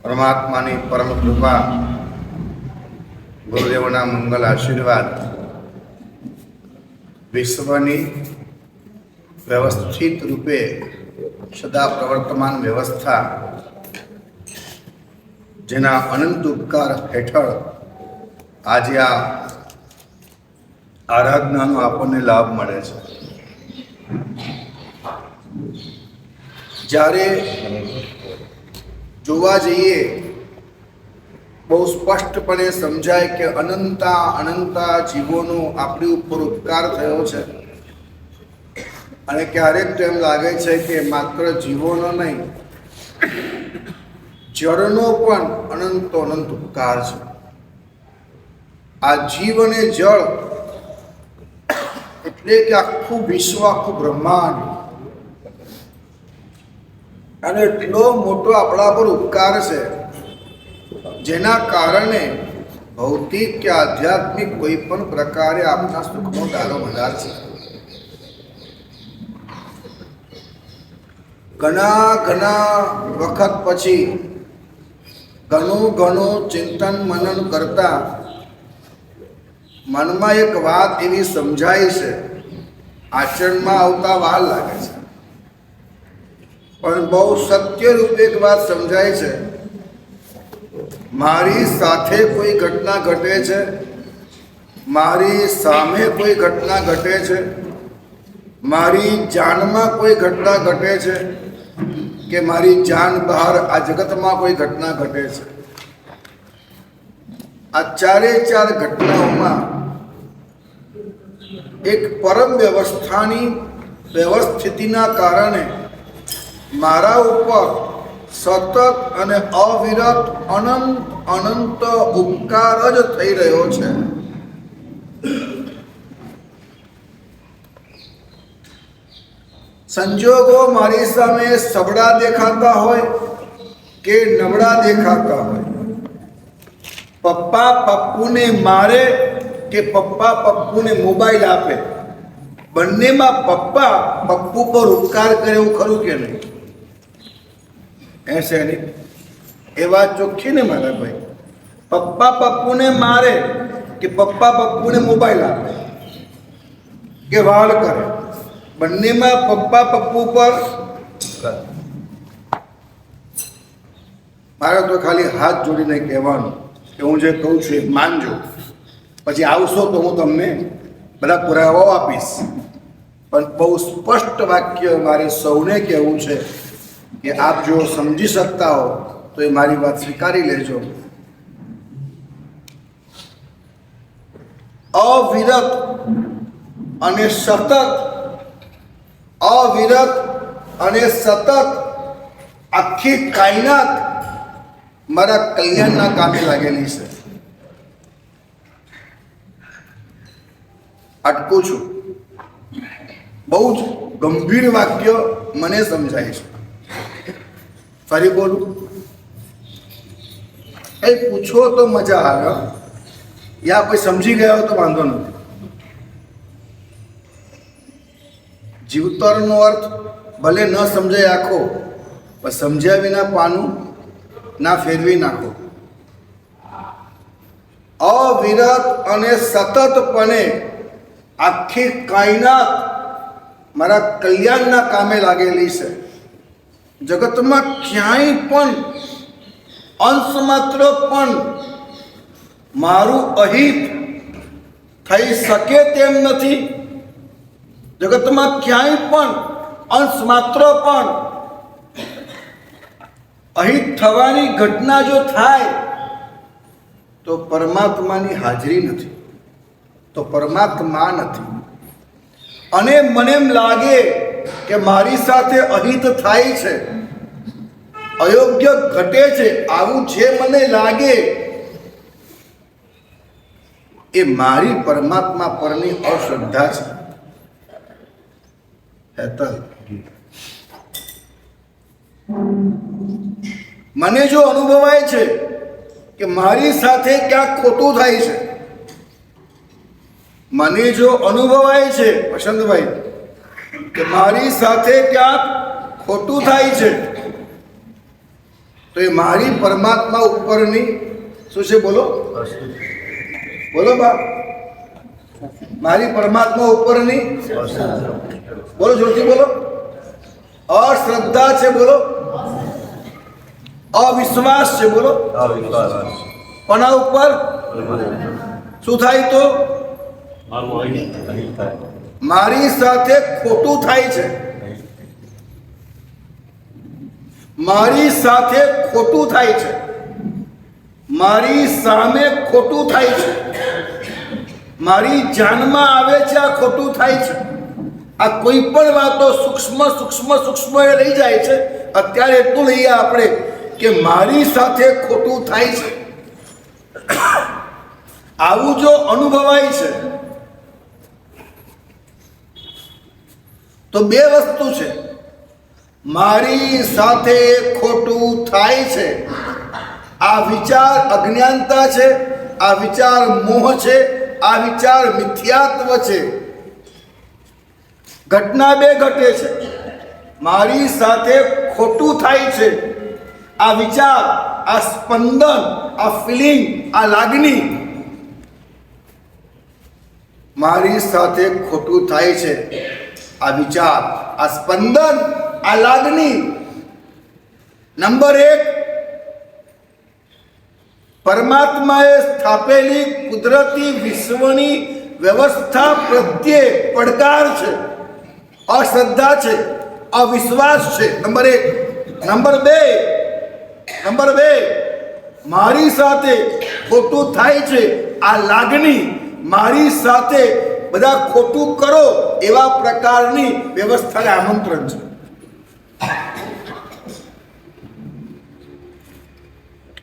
પરમાત્માની પરમ કૃપા, ગુરુદેવના મંગલ આશીર્વાદ, વિશ્વની વ્યવસ્થિત રૂપે સદા પ્રવર્તમાન વ્યવસ્થા, જેના અનંત ઉપકાર હેઠળ આજે આ આરાધનાનો આપણને લાભ મળે છે. જ્યારે જોવા જઈએ બહુ સ્પષ્ટપણે સમજાય કે અનંતા જીવોનો આપણી ઉપર ઉપકાર થયો છે. અને ક્યારેક તો એમ લાગે છે કે માત્ર જીવોનો નહીં, જળનો પણ અનંત ઉપકાર છે. આ જીવ અને જળ એટલે કે આખું વિશ્વ, આખું બ્રહ્માંડ, અને એટલો મોટો આપણા પર ઉપકાર છે, જેના કારણે ભૌતિક કે આધ્યાત્મિક કોઈ પણ પ્રકારે આપણા સુખનો દારો વધાર છે. ઘણા વખત પછી ઘણું ચિંતન મનન કરતા મનમાં એક વાત એવી સમજાય છે, આચરણમાં આવતા વાર લાગે છે, પણ બહુ સત્ય રૂપે એક વાત સમજાય છે. મારી સાથે કોઈ ઘટના ઘટે છે, મારી સામે કોઈ ઘટના ઘટે છે, મારી જાનમાં કોઈ ઘટના ઘટે છે, કે મારી જાન બહાર આ જગતમાં કોઈ ઘટના ઘટે છે. આ ચારે ચાર ઘટનાઓમાં એક પરમ વ્યવસ્થિતિના કારણે મારા ઉપર સતત અને અવિરત અનંત ઉપકાર જ થઈ રહ્યો છે. સંજોગો મારી સામે સબળા દેખાતા હોય કે નબળા દેખાતા હોય, પપ્પા પપ્પુને મારે કે પપ્પા પપ્પુને મોબાઈલ આપે, બંનેમાં પપ્પા પપ્પુ પર ઉપકાર કરે એવું ખરું કે નહીં? છે નહીં? એ વાત ચોખ્ખી ને મારા ભાઈ? પપ્પા પપ્પુને મારે કે પપ્પા પપ્પુને મોબાઈલ આપે કે વાળ કરે, બંનેમાં પપ્પા પપ્પુ પર. મારે તો ખાલી હાથ જોડીને કહેવાનું કે હું જે કહું છું એ માનજો, પછી આવશો તો હું તમને બધા પુરાવાઓ આપીશ. પણ બહુ સ્પષ્ટ વાક્ય મારે સૌને કહેવું છે કે આપ જો સમજી શકતા હો તો એ મારી વાત સ્વીકારી લેજો. અવિરત અને સતત આખી કાયનાત મારા કલ્યાણના કામે લાગેલી છે. અટકું છું, બહુ જ ગંભીર વાક્ય મને સમજાય છે. ફરી બોલું, એ પૂછો તો મજા આવે, યા કોઈ સમજી ગયા તો વાંધો નથી. જીવતરનો અર્થ ભલે ન સમજાય આખો, પણ સમજ્યા વિના પાનું ના ફેરવી નાખો. અવિરત અને સતતપણે આખી કાયનાત મારા કલ્યાણના કામે લાગેલી છે. જગતમાં ક્યાંય પણ અંશ માત્ર પણ મારું અહિત થઈ શકે તેમ નથી. જગતમાં ક્યાંય પણ અંશ માત્ર પણ અહિત થવાની ઘટના જો થાય તો પરમાત્માની હાજરી નથી, તો પરમાત્મા નથી. અને મને એમ લાગે કે મારી સાથે અહિત થાય છે, અયોગ્ય ઘટે છે, આવું જે મને લાગે એ મારી પરમાત્મા પરની અશ્રદ્ધા છે. મને જો અનુભવાય છે કે મારી સાથે ક્યાંક ખોટું થાય છે, મને જો અનુભવાય છે વસંતભાઈ કે મારી સાથે ક્યાંક ખોટું થાય છે, તો એ મારી પરમાત્મા ઉપરની શું છે? બોલો બોલો બા. મારી પરમાત્મા ઉપરની બોલો, જોરથી બોલો. અશ્રદ્ધા છે. બોલો. અવિશ્વાસ છે. બોલો. કોના ઉપર? શું થાય તો? મારી સાથે ખોટું થાય છે. મારી સાથે ખોટું થાય છે. મારી સામે ખોટું થાય છે. મારી જાનમાં આવે છે આ ખોટું થાય છે. આ કોઈ પણ વાતો સૂક્ષ્મ સૂક્ષ્મ સૂક્ષ્મ એ રહી જાય છે. અત્યારે એટલું લઈએ આપણે કે મારી સાથે ખોટું થાય છે. આવું જો અનુભવાય છે તો બે વસ્તુ છે. મારી સાથે ખોટું થાય છે, આ વિચાર અજ્ઞાનતા છે, આ વિચાર મોહ છે, આ વિચાર મિથ્યાત્વ છે. ઘટના બે ઘટે છે. મારી સાથે ખોટું થાય છે, આ વિચાર, આ સ્પંદન, આ ફિલિંગ, આ લાગણી. મારી સાથે ખોટું થાય છે, આ વિચાર, આ સ્પંદન, આ લાગણી. નંબર 1, પરમાત્માએ સ્થાપેલી કુદરતી વિશ્વની વ્યવસ્થા પ્રત્યે પડકાર છે, અશ્રદ્ધા છે, અવિશ્વાસ છે. નંબર 1. નંબર 2, મારી સાથે ખોટું થાય છે, આ લાગણી. મારી સાથે બધા ખોટું કરો એવા પ્રકારની વ્યવસ્થાને આમંત્રણ છે.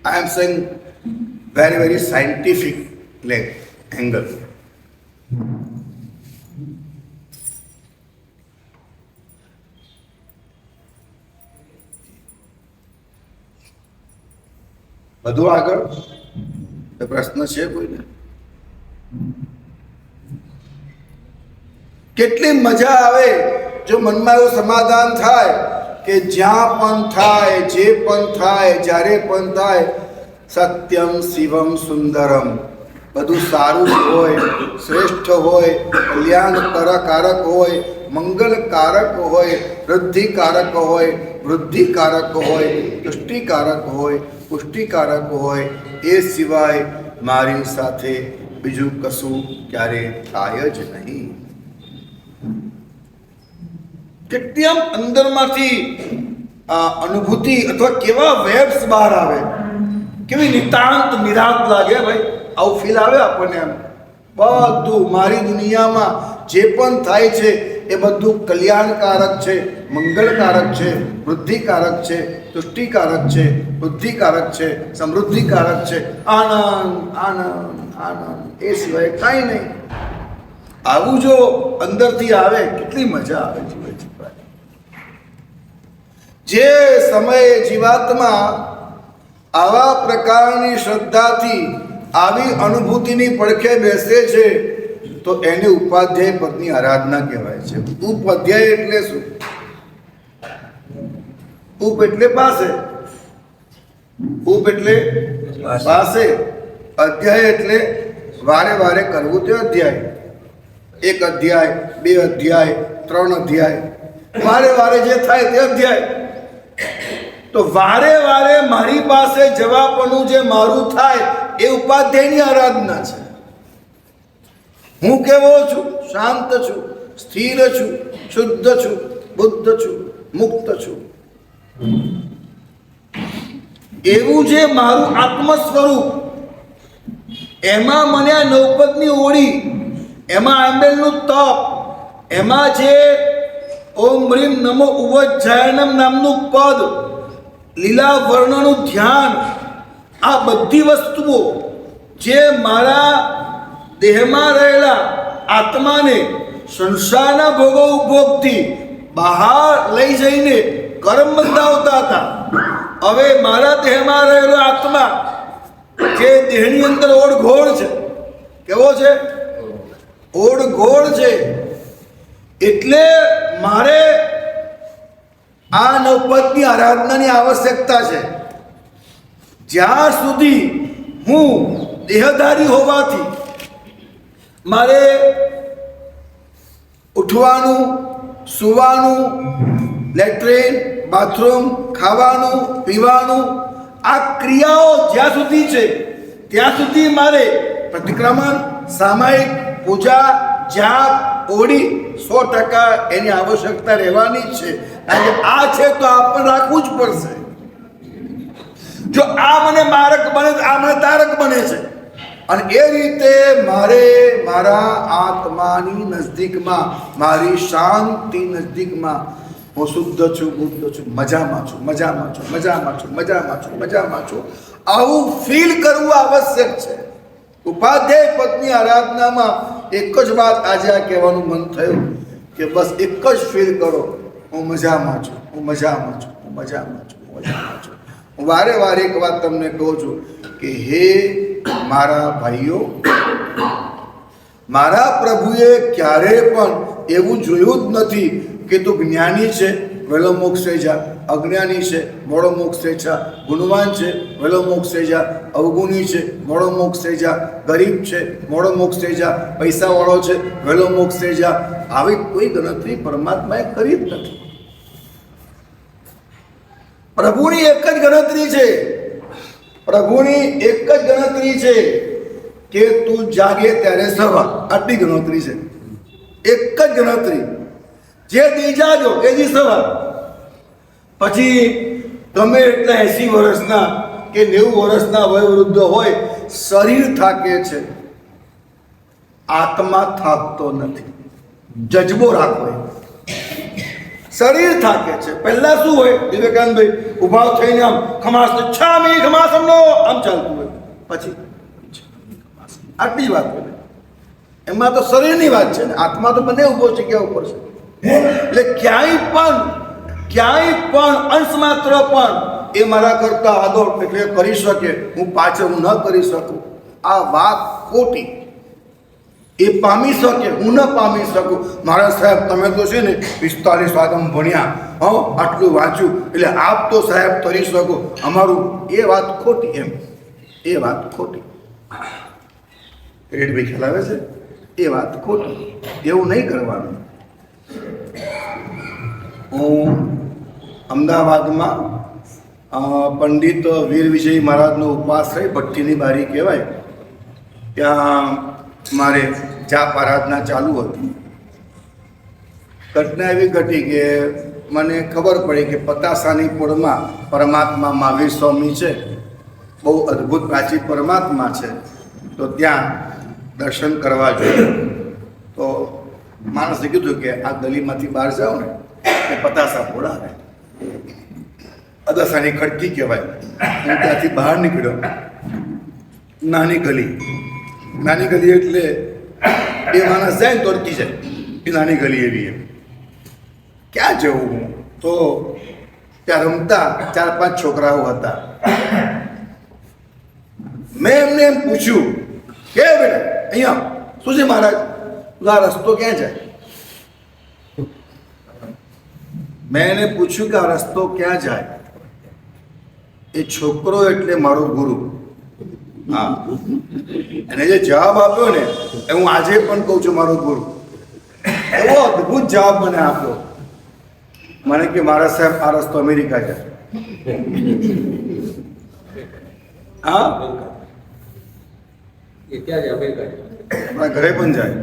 I am saying very, very scientific angle. બધું આગળ પ્રશ્ન છે કોઈને? કેટલી મજા આવે જો મનમાં એવું સમાધાન થાય કે જ્યાં પણ થાય, જે પણ થાય, જ્યારે પણ થાય, સત્યમ શિવમ સુંદરમ, બધું સારું હોય, શ્રેષ્ઠ હોય, કલ્યાણકારક હોય, મંગલકારક હોય, વૃદ્ધિકારક હોય, વૃદ્ધિકારક હોય, પુષ્ટિકારક હોય, પુષ્ટિકારક હોય. એ સિવાય મારી સાથે બીજું કશું ક્યારે થાય જ નહીં. કેટલી આમ અંદરમાંથી અનુભૂતિ અથવા કેવા વેબ્સ બહાર આવે, કેવી નિતાંત નિરાંત લાગે. ભાઈ આવું ફીલ આવે આપણને. એમ બધું મારી દુનિયામાં જે પણ થાય છે એ બધું કલ્યાણકારક છે, મંગલકારક છે, વૃદ્ધિકારક છે, તુષ્ટિકારક છે, બુદ્ધિકારક છે, સમૃદ્ધિકારક છે. આનંદ આનંદ આનંદ, એ સિવાય કાંઈ નહીં. આવું જો અંદરથી આવે કેટલી મજા આવે છે. જે સમયે જીવાત્મા આવા પ્રકારની શ્રદ્ધાથી આવી અનુભૂતિની પડખે બેસે છે તો એને ઉપાધ્યાય પદની આરાધના કહેવાય છે. ઉપાધ્યાય એટલે શું? ઉપ એટલે પાસે, ઉપ એટલે પાસે, અધ્યાય એટલે વારે વારે કરવું તે અધ્યાય. 1 અધ્યાય, 2 અધ્યાય, 3 અધ્યાય, વારે વારે જે થાય તે અધ્યાય. તો વારે વારે મારી પાસે જવાબનું જે મારું થાય એ ઉપાધ્યાયની આરાધના છે. હું કેવો છું? શાંત છું, સ્થિર છું, શુદ્ધ છું, બુદ્ધ છું, મુક્ત છું. એવું જે મારું આત્મ સ્વરૂપ, એમાં મને આ નવપદની ઓળી, એમાં આંબેલનું તપ, એમાં જે ઓમ હ્રીમ નમો ઉવજ્જાયનમ નામનું પદ, લીલા વર્ણનું ધ્યાન, આ બધી વસ્તુઓ જે મારા દેહમાં રહેલા આત્માને સંસારના ભોગો ઉપભોગથી બહાર લઈ જઈને કર્મ બંધાવતા હતા, હવે મારા દેહમાં રહેલો આત્મા જે દેહની અંદર ઓળઘોળ છે, કેવો છે? ઓળઘોળ છે. એટલે મારે આ નવપદની આરાધનાની આવશ્યકતા છે. જ્યાં સુધી હું દેહધારી હોવાથી મારે ઉઠવાનું, સૂવાનું, લેટ્રિન, બાથરૂમ, ખાવાનું, પીવાનું, આ ક્રિયાઓ જ્યાં સુધી છે ત્યાં સુધી મારે પ્રતિક્રમણ, સામાયિક, પૂજા, જાપ, ઓડી 100% એની આવશ્યકતા રહેવાની જ છે. કારણ કે આ છે તો આ પણ રાખવું જ પડશે. જો આ મને મારક બને તો આ મને તારક બને છે. અને એ રીતે મારે મારા આત્માની નજદીકમાં, મારી શાંતિ નજદીકમાં હું શુદ્ધ છું, બુદ્ધ છું, મજામાં છું, મજામાં છું, મજામાં છું, મજામાં છું, મજામાં છું, આવું ફીલ કરવું આવશ્યક છે. ઉપાધ્યાય પદની આરાધનામાં એક જ વાત આજે આ કહેવાનું મન થયું કે બસ એક જ ફીલ કરો, હું મજામાં છું, હું મજામાં છું, હું મજામાં છું, હું મજામાં છું. હું વારે વારે એક વાત તમને કહું છું કે હે મારા ભાઈઓ, મારા પ્રભુએ ક્યારે પણ એવું જોયું જ નથી કે તું જ્ઞાની છે વહેલો મોક્ષે જા, અજ્ઞાની છે મોડો મોક્ષે જા, ગુણવાન છે વહેલો મોક્ષે જા, અવગુણી છે મોડો મોક્ષે જા, ગરીબ છે મોડો મોક્ષે જા, પૈસાવાળો છે વહેલો મોક્ષે જા. આવી કોઈ ગણતરી પરમાત્માએ કરી જ નથી. પ્રભુની એક જ ગણતરી છે, પ્રભુની એક જ ગણતરી છે કે તું જાગે ત્યારે સવાર. આટલી ગણતરી છે, એક જ ગણતરી. જે દી જાગો એ દી સવાર. પછી તમે એટલા 80 વર્ષના કે 90 વર્ષના વયોવૃદ્ધ હોય, શરીર થાકે છે, આત્મા થાકતો નથી. જજબો રાખો. શરીર થાકે છે. પહેલા શું હોય વિવેકાનંદભાઈ, ઉભા થઈને આમ ખમાસ છામી ખમાસમનો આમ ચાલતું હોય, પછી આટલી જ વાત હોય. એમાં તો શરીરની વાત છે ને, આત્મા તો બંને ઉભો છે ક્યાં ઉપર છે. એટલે ક્યાંય પણ અંશ માત્ર પણ એ મારા કરતા આગળ એટલે કરી શકે, હું પાછળ હું ન કરી શકું, આ વાત ખોટી. એ પામી શકે, હું ન પામી શકું. મારા સાહેબ તમે તો છે ને 45 આદમ ભણ્યા, આટલું વાંચ્યું એટલે આપ તો સાહેબ કરી શકો, અમારું એ વાત ખોટી. એમ એ વાત ખોટી. રેડભાઈ ખ્યાલ આવે છે? એ વાત ખોટી. એવું નહીં કરવાનું. હું અમદાવાદમાં પંડિત વીર વિજય મહારાજનો ઉપાશ્રય ભઠ્ઠીની બારી કહેવાય, ત્યાં મારે જાપ આરાધના ચાલુ હતી. ઘટના એવી ઘટી કે મને ખબર પડી કે પતાસાની પોળમાં પરમાત્મા મહાવીર સ્વામી છે, બહુ અદ્ભુત પ્રાચીન પરમાત્મા છે, તો ત્યાં દર્શન કરવા જોઈએ. તો માણસે કીધું કે આ ગલીમાંથી બહાર જાઓ ને એ પતાસા પોળ આવે, અદસાની ખડકી કહેવાય. હું ત્યાંથી બહાર નીકળ્યો. નાની ગલી એટલે એ માણસ જાય ને તો અટકી જાય, એ નાની ગલી એવી. એમ ક્યાં જવું હું? તો ત્યાં રમતા 4-5 છોકરાઓ હતા. મેં એમને એમ પૂછ્યું કે બેટા અહીંયા શું છે મહારાજ, આ રસ્તો ક્યાં જાય? મેં એને પૂછ્યું કે આ રસ્તો ક્યાં જાય? એ છોકરો એટલે મારો ગુરુ. હા, એને જે જવાબ આપ્યો ને એ હું આજે પણ કહું છું, મારો ગુરુ. એવો અદ્ભુત જવાબ મને આપ્યો. મને કે મારા સાહેબ આ રસ્તો અમેરિકા જાય. હા, મારા ઘરે પણ જાય.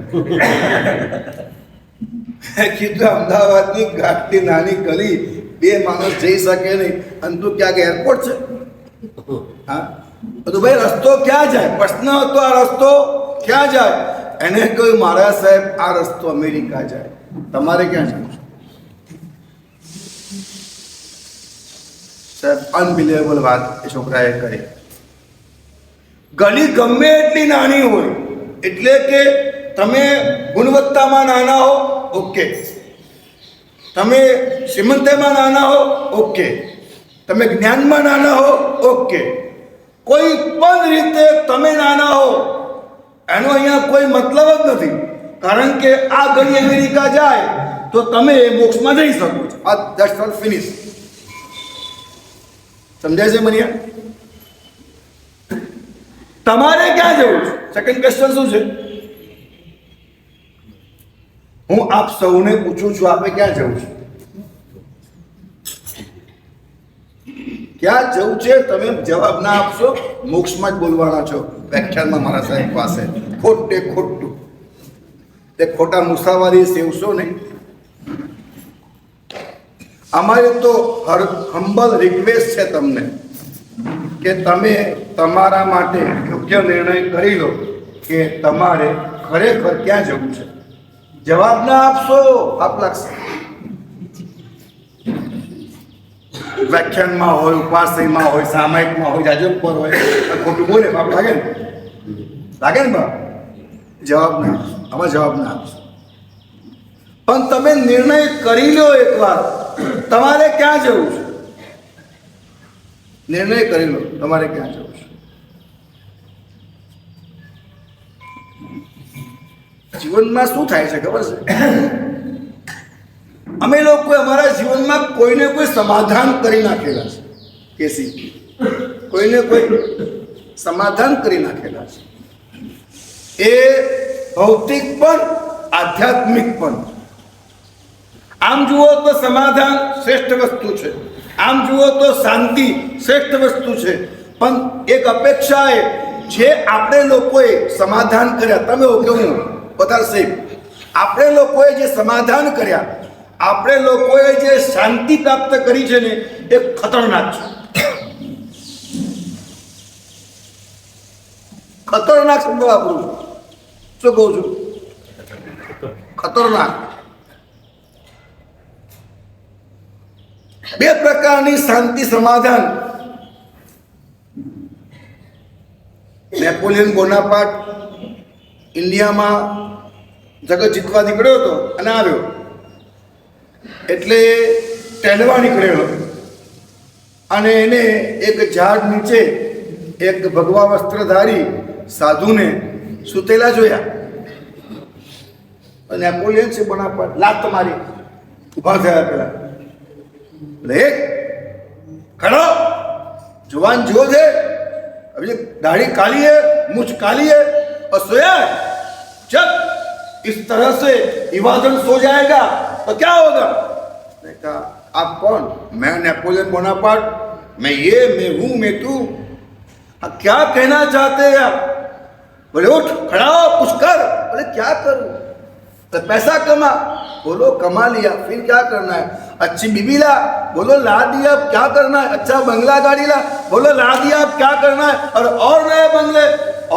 કીધું અમદાવાદની ગાંઠની નાની ગલી 2 માણસ જઈ શકે નહીં, અને તું ક્યાંક એરપોર્ટ છે? હા, તો ભાઈ રસ્તો ક્યાં જાય? પ્રશ્ન હતો આ રસ્તો ક્યાં જાય? એને કહ્યું મારા સાહેબ આ રસ્તો અમેરિકા જાય. તમારે ક્યાં જવું છે? સાહેબ અનબિલિવેબલ વાત એ છોકરાએ કરી. ગલી ગમે એટલી નાની હોય, એટલે કે તમે ગુણવત્તામાં નાના હો, ઓકે. તમે શ્રીમંતમાં નાના હો, ઓકે. તમે જ્ઞાનમાં નાના હો, ઓકે. કોઈ પણ રીતે તમે નાના હો એનો અહીંયા કોઈ મતલબ જ નથી. કારણ કે આ ગલી અમેરિકા જાય તો તમે મોક્ષમાં જઈ શકો છો. આ ધેટ્સ ઓલ ફિનિશ. સમજાય છે મને? તમારે ક્યાં જવું છે? સેકન્ડ ક્વેશ્ચન શું છે? હું આપ સૌને પૂછું છું, આપણે ક્યાં જવું છે? ક્યાં જવું છે? તમે જવાબ ના આપશો, મોક્ષમાં જ બોલવાના છો વ્યાખ્યાનમાં મારા સાહેબ પાસે. ખોટે ખોટું તે ખોટા મુસાવારી સેવશો નહીં. અમારી તો હમ્બલ રિક્વેસ્ટ છે તમને કે તમે તમારા માટે યોગ્ય નિર્ણય કરી લો કે તમારે ખરેખર ક્યાં જવું છે. જવાબ ના આપશો, આપ લાગશે. વ્યાખ્યાનમાં હોય, ઉપાસયમાં હોય, સામાયિકમાં હોય, જાજમ પર હોય, ખોટું બોલે બાપ લાગે ને? લાગે ને બાપ? જવાબ ના આપશો, આમાં જવાબ ના આપશો. પણ તમે નિર્ણય કરી લો એકવાર, તમારે ક્યાં જવું છે. નિર્ણય કરી લો તમારે ક્યાં જવું છે. જીવનમાં શું થાય છે ખબર છે? અમે લોકો અમારા જીવનમાં કોઈને કોઈ સમાધાન કરી નાખેલા છે. કેસી કોઈને કોઈ સમાધાન કરી નાખેલા છે. એ ભૌતિક પણ આધ્યાત્મિક પણ. આમ જુઓ તો સમાધાન શ્રેષ્ઠ વસ્તુ છે, આમ જુઓ તો શાંતિ શ્રેષ્ઠ વસ્તુ છે. પણ એક અપેક્ષા એ જે આપણે લોકોએ સમાધાન કર્યા, તમે કેવું બધા સાહેબ, આપણે લોકોએ જે સમાધાન કર્યા, આપણે લોકોએ જે શાંતિ પ્રાપ્ત કરી છે ને, એ ખતરનાક છે. ખતરનાક શબ્દ વાપરું છું. શું કહું છું? ખતરનાક. બે પ્રકારની શાંતિ સમાધાન. નેપોલિયન બોનાપાર્ટ ઇન્ડિયામાં જગત જીતવા નીકળ્યો હતો અને આવ્યો એટલે ટેલવા નીકળેલો અને એને એક ઝાડ નીચે એક ભગવા વસ્ત્રધારી સાધુને સૂતેલા જોયા. નેપોલિયન છે બોનાપાર્ટ લાત મારી ઉભા થયા પેલા. एक खड़ा जवान जो है, अभी दाढ़ी काली है, मुझ काली है और सोया है. जब इस तरह से विभाजन सो जाएगा तो क्या होगा? मैंने कहा आप कौन? मैं नेपोलियन बोनापार्ट, मैं ये, मैं हूं, मैं तू. अब क्या कहना चाहते हैं आप? बोले उठ खड़ा हो, कुछ कर. बोले क्या करूं? तो पैसा कमा. बोलो कमा लिया, फिर क्या करना है? अच्छी बीबी ला. बोलो ला दिया, अब क्या करना है? अच्छा बंगला गाड़ी ला. बोलो ला दिया, अब क्या करना है? और नए बंगले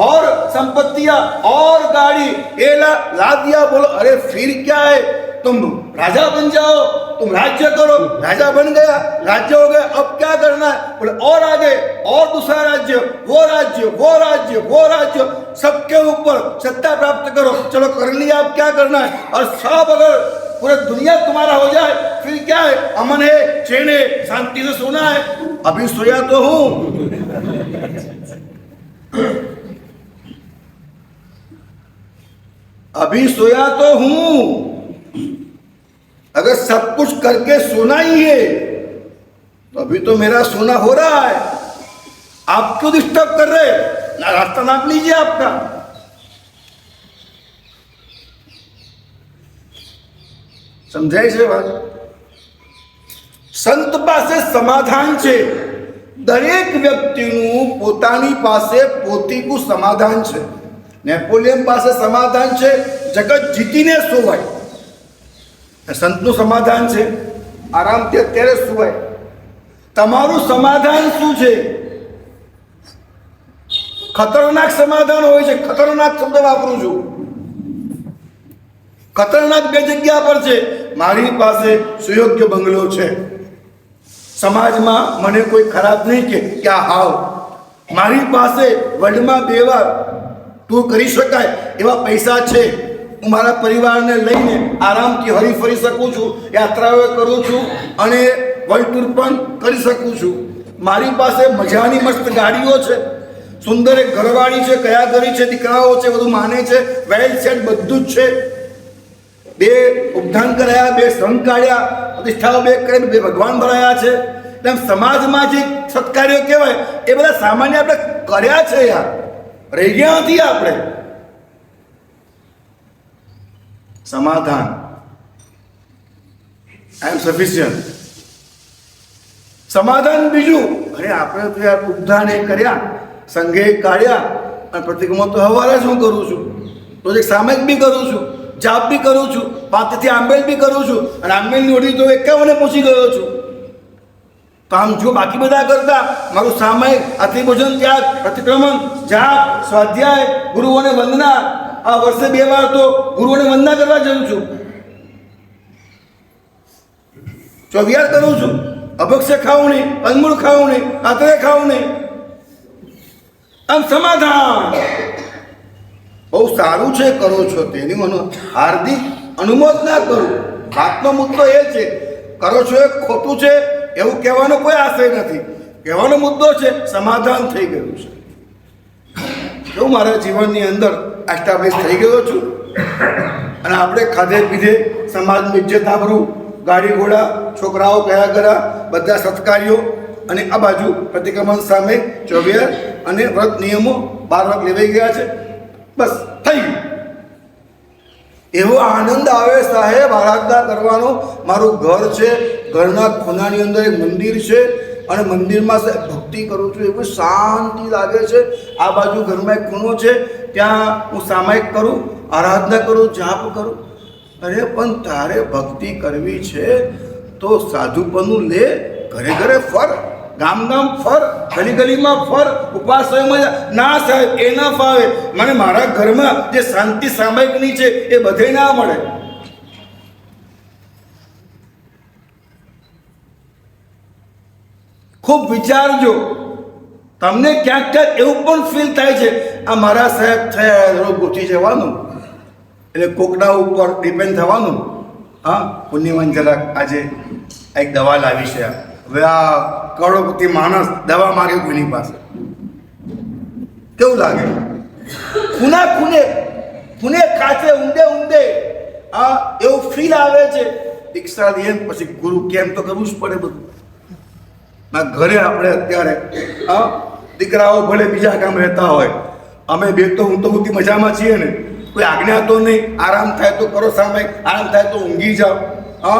और संपत्तियां और गाड़ी ये ला दिया. बोलो अरे फिर क्या है? तुम राजा बन जाओ, तुम राज्य करो. राजा बन गया, राज्य हो गया, अब क्या करना है? बोले और आगे और दूसरा राज्य, वो राज्य, वो राज्य, वो राज्य, सबके ऊपर सत्ता प्राप्त करो. चलो कर लिया, अब क्या करना है? और सब अगर पूरा दुनिया तुम्हारा हो जाए फिर क्या है? अमन है, चैन है, शांति से सोना है. अभी सोया तो हूं. अभी सोया तो हूं. अगर सब कुछ करके सोना ही है तो अभी तो मेरा सोना हो रहा है. आप क्यों डिस्टर्ब कर रहे? ना रास्ता नाप लीजिए आपका. સમજાય છે વાત? સંત પાસે સમાધાન છે. દરેક વ્યક્તિનું પોતાની પાસે પોતીનું સમાધાન છે. નેપોલિયન પાસે સમાધાન છે જગત જીતીને સોવાય. સંતનું સમાધાન છે આરામથી અત્યારે સુવાય. તમારું સમાધાન શું છે? ખતરનાક સમાધાન હોય છે. ખતરનાક શબ્દ વાપરું છું. ખતરનાક બે જગ્યા પર છે. મારી પાસે સુયોગ્ય બંગલો છે, સમાજમાં મને કોઈ ખરાબ નહીં કે ક્યાં હાવ. મારી પાસે વર્લ્ડમાં 2 વાર ટૂર કરી શકાય એવા પૈસા છે. હું મારા પરિવારને લઈને આરામથી હરી ફરી શકું છું, યાત્રાઓ કરું છું અને વર્લ્ડ ટૂર પણ કરી શકું છું. મારી પાસે મજાની મસ્ત ગાડીઓ છે, સુંદર એક ઘરવાળી છે, કયા ઘરી છે, દીકરાઓ છે, બધું માને છે, વેલ સેટ બધું જ છે. 2 ઉપધાન કરાયા, 2 સંઘ કાઢ્યા, પ્રતિષ્ઠાઓ 2 કરીને 2 ભગવાન ભરાયા છે. એમ સમાજમાં જે સત્કાર્યો કહેવાય એ બધા સામાન્ય આપણે કર્યા છે યાર. રહી ગયા નથી આપણે. સમાધાન, આઈ એમ સફિશિયન્ટ. સમાધાન બીજું, અરે આપણે તો યાર ઉદ્ધાન એ કર્યા, સંઘે કાઢ્યા, અને પ્રતિક્રમણ તો હવારે જ હું કરું છું, પ્રોજેક્ટ સામયિક બી કરું છું, જાપ બી કરું છું, 5 થી આંબેલ બી કરું છું, અને આંબેલની ઓળી તો 51 પહોંચી ગયો છું. તો આમ જો બાકી બધા કરતા મારું સામયિક, અતિ ભોજન ત્યાગ, પ્રતિક્રમણ, જાપ, સ્વાધ્યાય, ગુરુઓને વંદના, આ વર્ષે 2 વાર તો ગુરુઓને વંદના કરવા જાઉં છું, ચોવિયાર કરું છું, અભક્ષ્ય ખાવું નહીં, કંદમૂળ ખાવું નહીં, આતરે ખાવું નહીં. આમ સમાધાન બહુ સારું છે, કરો છો તેની મને હાર્દિક અનુમોદના કરું. વાતનો મુદ્દો એ છે, કરો છો એ ખોટું છે એવું કહેવાનો કોઈ આશય નથી. કહેવાનો મુદ્દો છે સમાધાન થઈ ગયું છે. હું મારા જીવનની અંદર એસ્ટાબ્લિશ થઈ ગયો છું, અને આપણે ખાધે પીધે સમાજની ઇજ્જત આબરૂ, ગાડી ઘોડા, છોકરાઓ કયા કર્યા, બધા સત્કાર્યો, અને આ બાજુ પ્રતિક્રમણ સામે ચોવિયાર અને વ્રત નિયમો 12 વાગ લેવાઈ ગયા છે. બસ થઈ ગયું. એવો આનંદ આવે સાહેબ આરાધના કરવાનો. મારું ઘર છે, ઘરના ખૂણાની અંદર એક મંદિર છે, અને મંદિરમાં ભક્તિ કરું છું, એવું શાંતિ લાગે છે. આ બાજુ ઘરમાં એક ખૂણો છે, ત્યાં હું સામાયિક કરું, આરાધના કરું, જાપ કરું. અરે પણ તારે ભક્તિ કરવી છે તો સાધુપણું લે, ઘરે ઘરે ફર, ગામ ગામ ફર, ગલી ગલીમાં ફર, ઉપાસમાં ના સાહેબ એ ના ફાવે. મને મારા ઘરમાં જે શાંતિ સામાયિકની છે એ બધે ના મળે. ખૂબ વિચારજો. તમને ક્યાંક ક્યાંક એવું પણ ફીલ થાય છે આ મારા સાહેબ થયા રોગ ગોઠી જવાનું, એટલે કોકના ઉપર ડિપેન્ડ થવાનું. હા, પુણ્યવાન જરાક આજે એક દવા લાવી છે. હવે આ કરોડપતિ માણસ દવા માગે કોઈની પાસે, કેવું લાગે? ખૂના ખૂને, ખૂને ખાચે, ઊંડે ઊંડે આ એવું ફીલ આવે છે. દીક્ષા લઈએ પછી ગુરુ કેમ તો કરવું જ પડે બધું. ઘરે આપણે અત્યારે દીકરાઓ ભલે બીજા કામ રહેતા હોય, અમે બે તો હું તો બધી મજામાં છીએ ને, કોઈ આજ્ઞા તો નહીં. આરામ થાય તો કરો સામાયિક, આરામ થાય તો ઊંઘી જાઓ.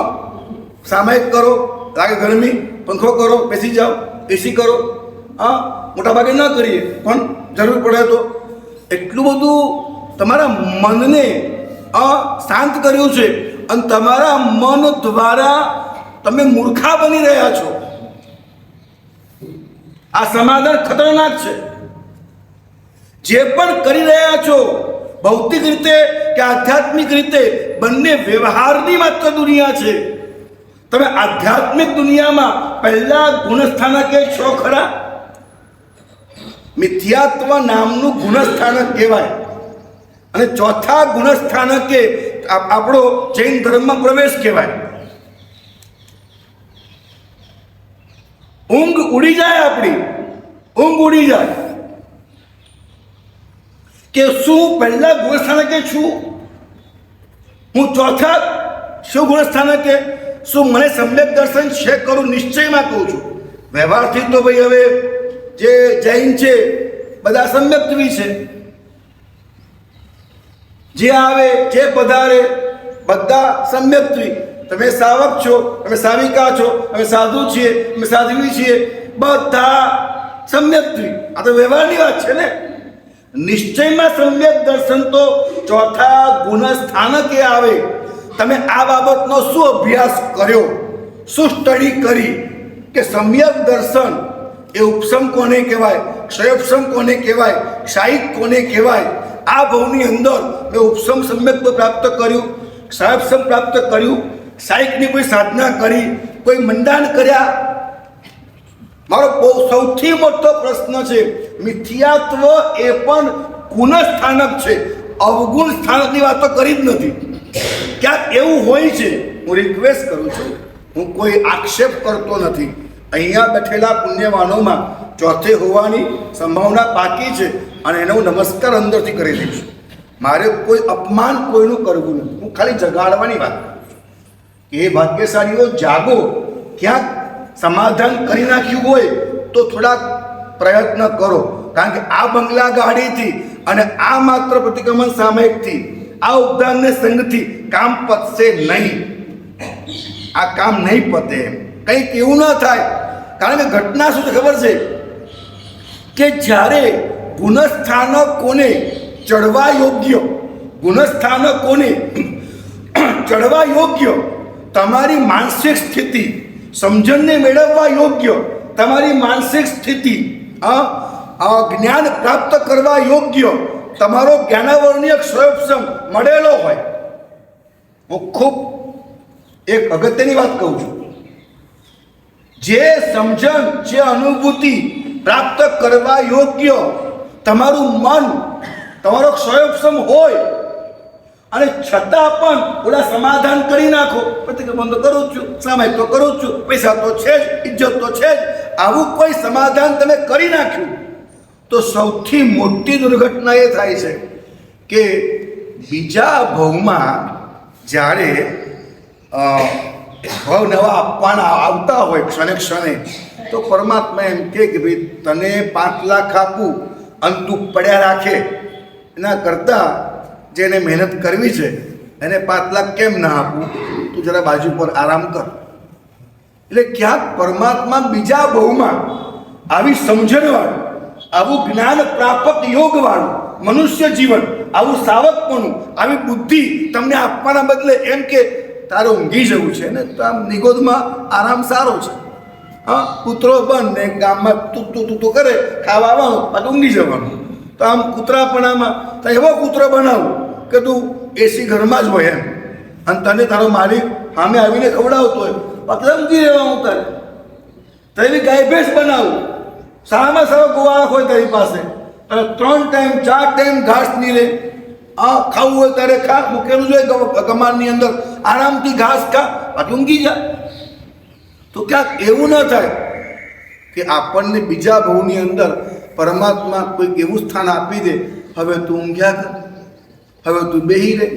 સામાયિક કરો, લાગે ગરમી, પંખો કરો, બેસી જાઓ, એસી કરો. મોટાભાગે ન કરીએ, પણ જરૂર પડે તો. એટલું બધું તમારા મનને શાંત કર્યું છે, અને તમારા મન દ્વારા તમે મૂર્ખા બની રહ્યા છો. આ સમાધાન ખતરનાક છે. જે પણ કરી રહ્યા છો, ભૌતિક રીતે કે આધ્યાત્મિક રીતે, બંને વ્યવહારની માત્ર દુનિયા છે. તમે આધ્યાત્મિક દુનિયામાં પહેલા ગુણસ્થાનકે છો ખરા? મિથ્યાત્વ નામનું ગુણસ્થાનક કહેવાય, અને ચોથા ગુણસ્થાનકે આપણો જૈન ધર્મમાં પ્રવેશ કહેવાય. ઊંઘ ઉડી જાય, આપણી ઊંઘ ઉડી જાય કે શું પહેલા ગુણસ્થાનકે છું, હું ચોથા શું ગુણસ્થાનકે? શું મને સમ્યક દર્શન છે કરું? નિશ્ચયમાં કહું છું. વ્યવહારથી તો ભાઈ હવે જે જૈન છે બધા સમ્યક્ત્વી છે. જે આવે જે પધારે બધા સમ્યક્ત્વી. તમે સાવક છો, તમે સાવિકા છો, અમે સાધુ છીએ, અમે સાધ્વી છીએ, બધા સમ્યક્ત્વી. આ તો વ્યવહારની વાત છે ને. નિશ્ચયમાં સમ્યક દર્શન તો ચોથા ગુણ સ્થાનકે આવે. તમે આ બાબતનો શું અભ્યાસ કર્યો, શું સ્ટડી કરી કે સમ્યક દર્શન એ ઉપસમ કોને કહેવાય, ક્ષયોપસમ કોને કહેવાય, ક્ષાયિક કોને કહેવાય? આ ભવની અંદર મેં ઉપસમ સમ્યક પ્રાપ્ત કર્યું, ક્ષયોપસમ પ્રાપ્ત કર્યું, ક્ષાયિકની કોઈ સાધના કરી, કોઈ મંડાણ કર્યા? મારો બહુ સૌથી મોટો પ્રશ્ન છે. મિથ્યાત્વ એ પણ ગુણસ્થાનક છે, અવગુણ સ્થાનકની વાત તો કરી જ નથી. ક્યાંક એવું હોય છે. હું રિક્વેસ્ટ કરું છું, હું કોઈ આક્ષેપ કરતો નથી. અહીંયા બેઠેલા પુણ્યવાનોમાં ચોથે હોવાની સંભાવના પાકી છે, અને એને હું નમસ્કાર અંદરથી કરી દઈશ. મારે કોઈ અપમાન કોઈનું કરવું નથી. હું ખાલી જગાડવાની વાત કરું છું કે એ ભાગ્યશાળીઓ જાગો. ક્યાંક સમાધાન કરી નાખ્યું હોય તો થોડાક પ્રયત્ન કરો. કારણ કે આ બંગલા ગાડીથી અને આ માત્ર પ્રતિક્રમણ સામયિકથી, આ ઉપદાનને સંઘથી કામ પતશે નહીં. આ કામ નહીં પતે. કંઈક એવું ન થાય. કારણ કે ઘટના શું છે ખબર છે કે જ્યારે ગુણસ્થાનકોને ચડવા યોગ્ય, ગુણસ્થાનકોને ચડવા યોગ્ય તમારી માનસિક સ્થિતિ, સમજણને મેળવવા યોગ્ય તમારી માનસિક સ્થિતિ, જ્ઞાન પ્રાપ્ત કરવા યોગ્ય તમારો જ્ઞાનાવરણીય સ્વયંસમ મળેલો હોય. હું ખૂબ એક અગત્યની વાત કહું છું. જે સમજણ, જે અનુભૂતિ પ્રાપ્ત કરવા યોગ્ય તમારું મન, તમારો સ્વયંસમ હોય અને છતાં પણ ઓલા સમાધાન કરી નાખો, પ્રતિક્રમણ તો કરું જ છું, સામાયિક તો કરું જ છું, પૈસા તો છે જ, ઇજ્જત તો છે જ, આવું કોઈ સમાધાન તમે કરી નાખ્યું તો સૌથી મોટી દુર્ઘટના એ થાય છે કે બીજા ભવમાં જ્યારે ભાવ નવા આપવાના આવતા હોય ક્ષણે ક્ષણે, તો પરમાત્મા એમ કહે કે ભાઈ તને 5 લાખ આપું અને તું પડ્યા રાખે, એના કરતાં જેને મહેનત કરવી છે એને 5 લાખ કેમ ના આપું, તું જરા બાજુ પર આરામ કર. એટલે ક્યાંક પરમાત્મા બીજા ભવમાં આવી સમજણવાળું, આવું જ્ઞાન પ્રાપ્ત યોગવાળું મનુષ્ય જીવન, આવું સાવકપણું, આવી બુદ્ધિ તમને આપવાના બદલે એમ કે તારે ઊંઘી જવું છે ને, તો આમ નિગોદમાં આરામ સારો છે. હા, કૂતરો બંધ ને ગામમાં તું કરે, ખાવા આવવાનું, પાછું ઊંઘી જવાનું. તો આમ કૂતરાપણામાં તો એવો કૂતરો બનાવું કે તું એસી ઘરમાં જ હોય એમ, અને તને તારો માલિક સામે આવીને ખવડાવતો હોય, પાછું ઊંઘી રહેવાનું તારે. તો એવી ગાય ભેંસ બનાવું, સારામાં સારો ગોવાળો હોય તારી પાસે, અને 3 ટાઈમ 4 ટાઈમ ઘાસ નહીં રે. ખાવું હોય ત્યારે ખા, મૂકેલું જોઈએ કમાનની અંદર, આરામથી ઘાસ ખા, પાછું ઊંઘી જા. તો ક્યાંક એવું ન થાય કે આપણને બીજા ભવની અંદર પરમાત્મા કોઈ એવું સ્થાન આપી દે, હવે તું ઊંઘ્યા કર, હવે તું બેહી રહે,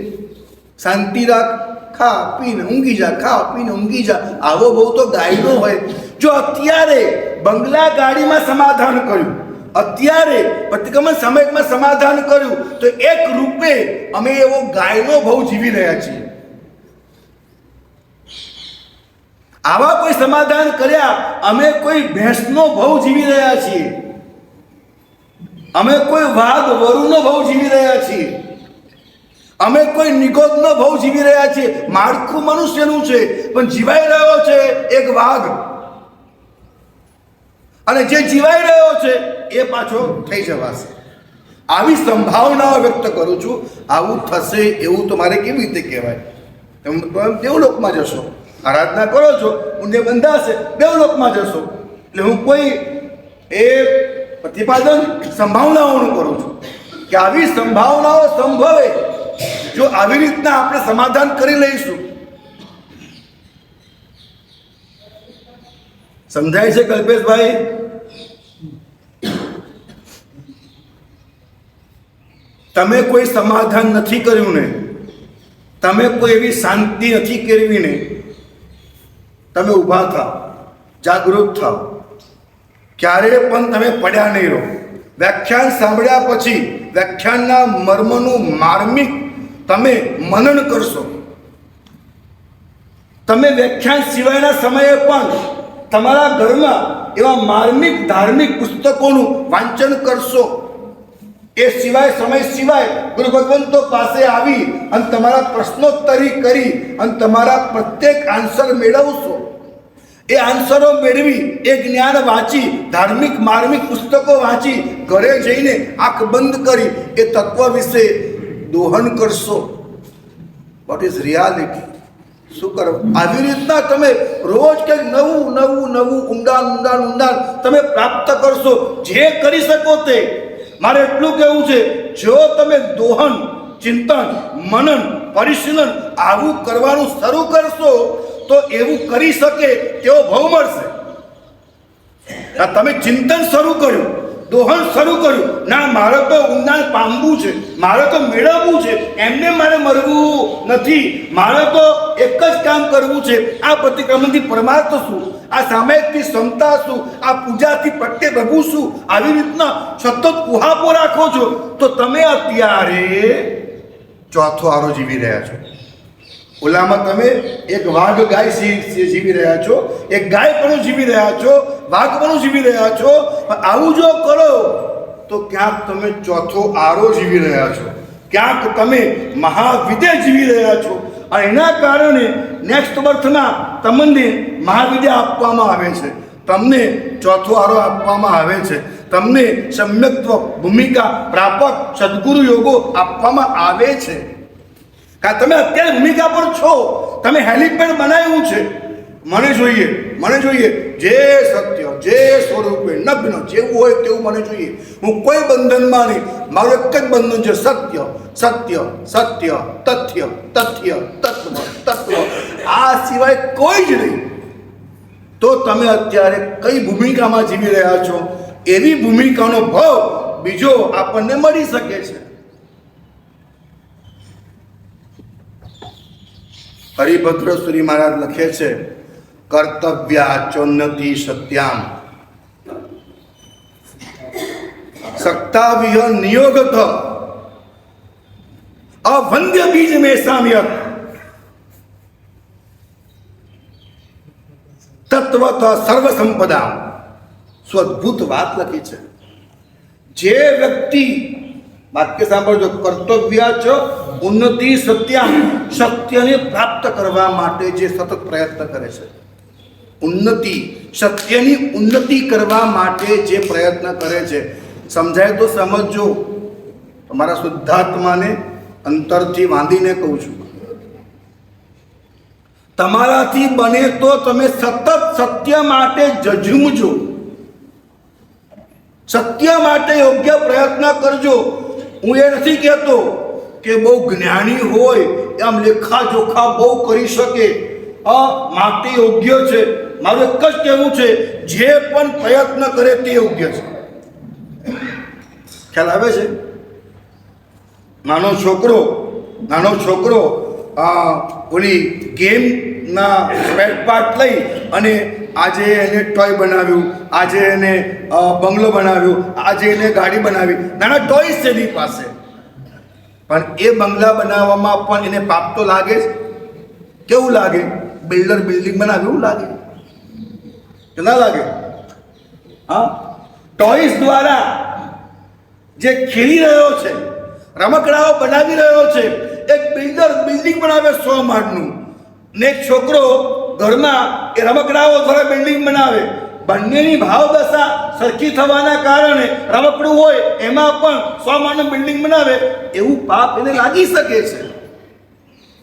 શાંતિ રાખ, ખા પીને ઊંઘી જા, ખા પીને ઊંઘી જા. આવો બહુ તો ગાયનો હોય. જો અત્યારે બંગલા ગાડીમાં સમાધાન કર્યું, અત્યારે પ્રતિક્રમણ સામયિકમાં સમાધાન કર્યું, તો એક રૂપે અમે એવો ગાયનો ભાવ જીવી રહ્યા છીએ. આવા કોઈ સમાધાન કર્યા અમે કોઈ ભેંસનો ભાવ જીવી રહ્યા છીએ, અમે કોઈ વાઘ વરુનો ભાવ જીવી રહ્યા છીએ, અમે કોઈ નિગોદનો ભાવ જીવી રહ્યા છીએ. માળખું મનુષ્યનું છે પણ જીવાઈ રહ્યો છે એક વાઘ, અને જે જીવાઈ રહ્યો છે એ પાછો થઈ જવાશે. આવી સંભાવનાઓ વ્યક્ત કરું છું. આવું થશે એવું તમારે કેવી રીતે કહેવાય? તમે દેવલોકમાં જશો, આરાધના કરો છો, પુણ્ય બંધાશે, દેવલોકમાં જશો. એટલે હું કોઈ એ પ્રતિપાદન સંભાવનાઓનું કરું છું કે આવી સંભાવનાઓ સંભવે જો આવી રીતના આપણે સમાધાન કરી લઈશું. સમજાય છે કલ્પેશભાઈ? તમે કોઈ સમાધાન નથી કર્યું ને, તમે કોઈ એવી શાંતિ નથી કરવી ને, તમે ઊભા થાવ, જાગૃત થાવ. ક્યારે પણ તમે પડ્યા નહીં રહો. વ્યાખ્યાન સાંભળ્યા પછી વ્યાખ્યાનના મર્મનું માર્મિક તમે મનન કરશો. તમે વ્યાખ્યાન સિવાયના સમયે પણ તમારા ઘરમાં એવા માર્મિક ધાર્મિક પુસ્તકોનું વાંચન કરશો. એ સિવાય સમય સિવાય ગુરુ ભગવંતો પાસે આવી અને તમારા પ્રશ્નોત્તરી કરી અને તમારા પ્રત્યેક આન્સર મેળવશો. એ આન્સરો મેળવી, એ જ્ઞાન વાંચી, ધાર્મિક માર્મિક પુસ્તકો વાંચી, ઘરે જઈને આંખ બંધ કરી એ તત્વ વિશે દોહન કરશો. What is reality? શું કરો? આવી રીતના તમે રોજ કંઈક નવું નવું નવું ઊંડાણ ઊંડાણ ઊંડાણ તમે પ્રાપ્ત કરશો. જે કરી શકો તે. મારે એટલું કહેવું છે, જો તમે દોહન, ચિંતન, મનન, પરિશીલન આવું કરવાનું શરૂ કરશો તો એવું કરી શકે તેવો ભાવ મળશે. તમે ચિંતન શરૂ કર્યું, દોહન શરૂ કર્યું, ના મારે તો ઊંડાણ પામવું છે, મારે તો મેળવવું છે, એમને મારે મરવું નથી, મારે તો એક જ કામ કરવું છે. આ પ્રતિક્રમણથી પરમાર્થ શું, આ સામાયિકથી ક્ષમતા શું, આ પૂજાથી પ્રત્યે પ્રભુ શું, આવી રીતના સતત કુહાપો રાખો છો તો તમે અત્યારે ચોથો આરો જીવી રહ્યા છો. ઓલામાં તમે એક વાઘ ગાય જીવી રહ્યા છો, એક ગાય પણ જીવી રહ્યા છો, વાઘ પણ જીવી રહ્યા છો. આવું જો કરો તો ક્યાંક તમે ચોથો આરો જીવી રહ્યા છો, ક્યાંક તમે મહાવિદ્ય જીવી રહ્યા છો. અને એના કારણે નેક્સ્ટ બર્થમાં તમને મહાવિદ્ય આપવામાં આવે છે, તમને ચોથો આરો આપવામાં આવે છે, તમને સમ્યક્ત્વ ભૂમિકા પ્રાપક સદગુરુ યોગો આપવામાં આવે છે. કારણ તમે અત્યારે ભૂમિકા પર છો, તમે હેલિપેડ બનાવ્યું છે. મને જોઈએ જે સત્ય જે સ્વરૂપે નગ્ન જેવું હોય તેવું મને જોઈએ. હું કોઈ બંધનમાં નહીં, મારું એક જ બંધન છે, સત્ય સત્ય સત્ય તથ્ય તથ્ય તત્વ. આ સિવાય કોઈ જ નહીં. તો તમે અત્યારે કઈ ભૂમિકામાં જીવી રહ્યા છો, એવી ભૂમિકાનો ભાવ બીજો આપણને મળી શકે છે. હરિભદ્ર શ્રી મહારાજ લખે છે, કર્તવ્યાચોન્નતિ સત્યામ સક્તાવિહ નિયોગત અવંદ્ય બીજ મેં સામ્યક તત્વત સર્વ સંપદા. શું અદ્ભુત વાત લખી છે. જે વ્યક્તિ, વાક્ય સાંભળજો, કર્તવ્યાચ ઉન્નતિ સત્યામ, સત્યને પ્રાપ્ત કરવા માટે જે સતત પ્રયત્ન કરે છે, ઉન્નતિ સત્યની ઉન્નતિ કરવા માટે જે પ્રયત્ન કરે છે. સમજાય તો સમજજો. તમારા શુદ્ધાત્માને અંતરથી વાંધીને કહું છું, તમારાથી બને તો તમે સતત સત્ય માટે ઝઝૂમજો, સત્ય માટે યોગ્ય પ્રયત્ન કરજો. હું એ નથી કહેતો કે બહુ જ્ઞાની હોય આમ લેખા જોખા બહુ કરી શકે, માટે યોગ્ય છે. મારું એક જ કહેવું છે, જે પણ પ્રયત્ન કરે તે યોગ્ય છે. ખ્યાલ આવે છે? નાનો છોકરો ઓલી ગેમના સ્પેર પાર્ટ લઈ અને આજે એને ટોય બનાવ્યું, આજે એને બંગલો બનાવ્યું, આજે એને ગાડી બનાવી, નાના ટોયસ છે એની પાસે. પણ એ બંગલા બનાવવામાં પણ એને પાપ તો લાગે જ. કેવું લાગે? બિલ્ડર બિલ્ડિંગ બનાવે એવું લાગે કે ના લાગે? હા, ટોયસ દ્વારા જે ખેલી રહ્યો છે, રમકડાઓ બનાવી રહ્યો છે, એક બિલ્ડર બિલ્ડિંગ બનાવે 100 માળનું, ને એક છોકરો ઘરમાં એ રમકડાઓ દ્વારા બિલ્ડિંગ બનાવે. બંનેની ભાવદશા સરખી થવાના કારણે રમકડું હોય એમાં પણ 100 માળનું બિલ્ડિંગ બનાવે, એવું પાપ એને લાગી શકે છે.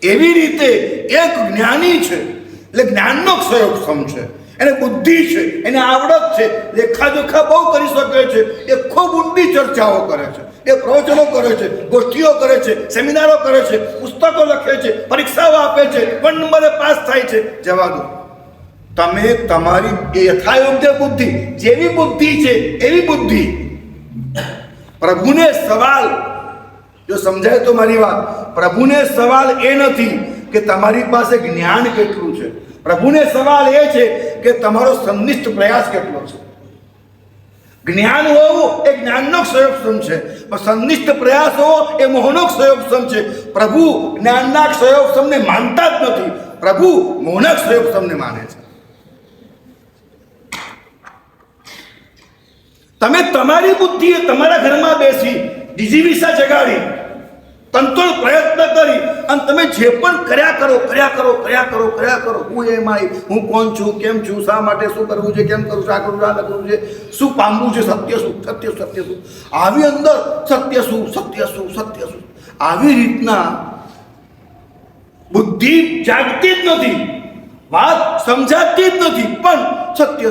એવી રીતે એક જ્ઞાની છે એટલે જ્ઞાનનો ક્ષયોક્ષમ છે, એને બુદ્ધિ છે, એને આવડત છે, લેખાજોખા બહુ કરી શકે છે, એ ખૂબ ઊંડી ચર્ચાઓ કરે છે, એ પ્રવચનો કરે છે, ગોષ્ઠીઓ કરે છે, સેમિનારો કરે છે, પુસ્તકો લખે છે, પરીક્ષાઓ આપે છે, 1 નંબરે પાસ થાય છે. જવા દો. તમે તમારી યથાયોગ્ય બુદ્ધિ, જેવી બુદ્ધિ છે એવી બુદ્ધિ. પ્રભુને સવાલ, જો સમજાય તો મારી વાત, પ્રભુને સવાલ એ નથી કે તમારી પાસે જ્ઞાન કેટલું છે. પ્રભુને સવાલ એ છે કે તમારો સંનિષ્ઠ પ્રયાસ કેટલો છે. જ્ઞાન હોવું એ જ્ઞાનનો ક્ષયોક્ષમ છે, પણ સંનિષ્ઠ પ્રયાસ હોવો એ મોહનો ક્ષયોક્ષમ છે. પ્રભુ જ્ઞાનના ક્ષયોક્ષમને માનતા જ નથી, પ્રભુ મોહના ક્ષયોક્ષમને માને છે. તમે તમારી બુદ્ધિએ તમારા ઘરમાં બેસી જીજીવિષા જગાડી તંતોડ પ્રયત્ન કરી અને તમે જે પણ કર્યા કરો, હું એમાં, હું કોણ છું, કેમ છું, શા માટે, શું કરવું છે, કેમ કરવું છે, આ કરવું, આ કરવું છે, શું પામવું છે, સત્ય શું, આવી અંદર સત્ય શું, આવી રીતના બુદ્ધિ જાગતી જ નથી, વાત સમજાતી જ નથી, પણ સત્ય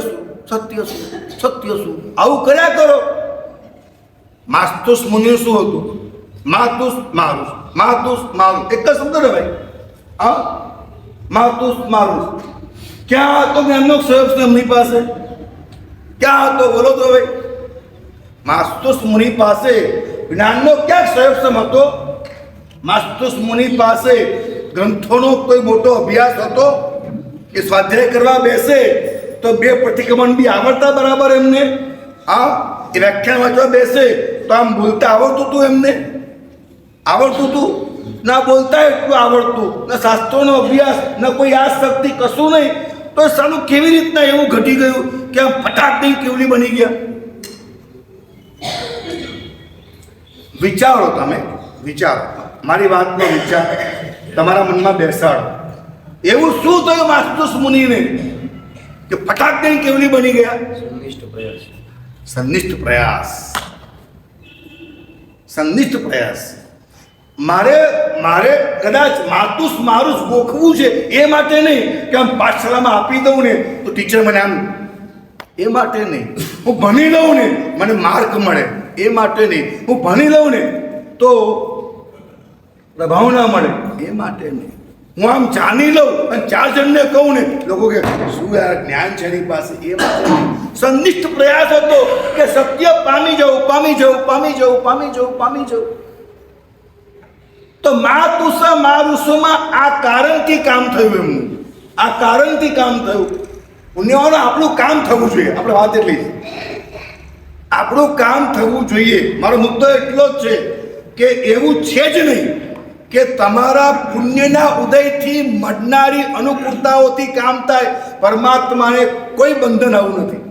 શું આવું કર્યા કરો. માસ્તુસ મુનિ શું હતું? માતુસ મારું એક જ શબ્દ ને ભાઈ. હા, માતુસ મારું. ક્યાં હતો જ્ઞાનનો ક્ષયોક્ષમ એમની પાસે? ક્યાં હતો? બોલો તો ભાઈ. માસ્તુસ મુનિ પાસે જ્ઞાનનો ક્યાં સંયમ હતો? માસ્તુસ મુનિ પાસે ગ્રંથોનો કોઈ મોટો અભ્યાસ હતો? એ સ્વાધ્યાય કરવા બેસે તો 2 પ્રતિક્રમણ બી આવડતા બરાબર એમને? એ વ્યાખ્યાન વાંચવા બેસે તો આમ બોલતા આવડતું હતું એમને? આવડતું હતું? ના બોલતા એટલું આવડતું, ના શાસ્ત્રોનો અભ્યાસ, ના કોઈ આ શક્તિ, કશું નહીં. તો સાલું કેવી રીતના એવું ઘટી ગયું કે આમ ફટાક દઈ કેવલી બની ગયા? વિચારો, તમે વિચારો, મારી વાતનો વિચાર તમારા મનમાં બેસાડો. એવું શું થયું માસ્તુસ મુનિને કે ફટાક દઈ કેવલી બની ગયા? સંનિષ્ઠ પ્રયાસ. સંનિષ્ઠ પ્રયાસ. મારે કદાચ માતુસ મારું ગોખવું છે એ માટે નહીં કે આમ પાઠશાળામાં આપી દઉં ને તો ટીચર મને આમ, એ માટે નહીં. હું ભણી લઉં ને મને માર્ક મળે, એ માટે નહીં. હું ભણી લઉં ને તો પ્રભાવ ના મળે, એ માટે નહીં. હું આમ જાણી લઉં અને 4 જણને કહું ને લોકો કે શું યાર જ્ઞાન છે એની પાસે, એ માટે નહીં. સંનિષ્ઠ પ્રયાસ હતો કે સત્ય પામી જવું, પામી જવું, પામી જવું, પામી જવું, પામી જવું. તો મારુસમાં આ કારણથી કામ થયું એમનું. આ કારણથી કામ થયું. પુણ્યવાળો આપણું કામ થવું જોઈએ. આપણે વાત એટલી છે, આપણું કામ થવું જોઈએ. મારો મુદ્દો એટલો જ છે કે એવું છે જ નહીં કે તમારા પુણ્યના ઉદયથી મળનારી અનુકૂળતાઓથી કામ થાય. પરમાત્માને કોઈ બંધન આવું નથી.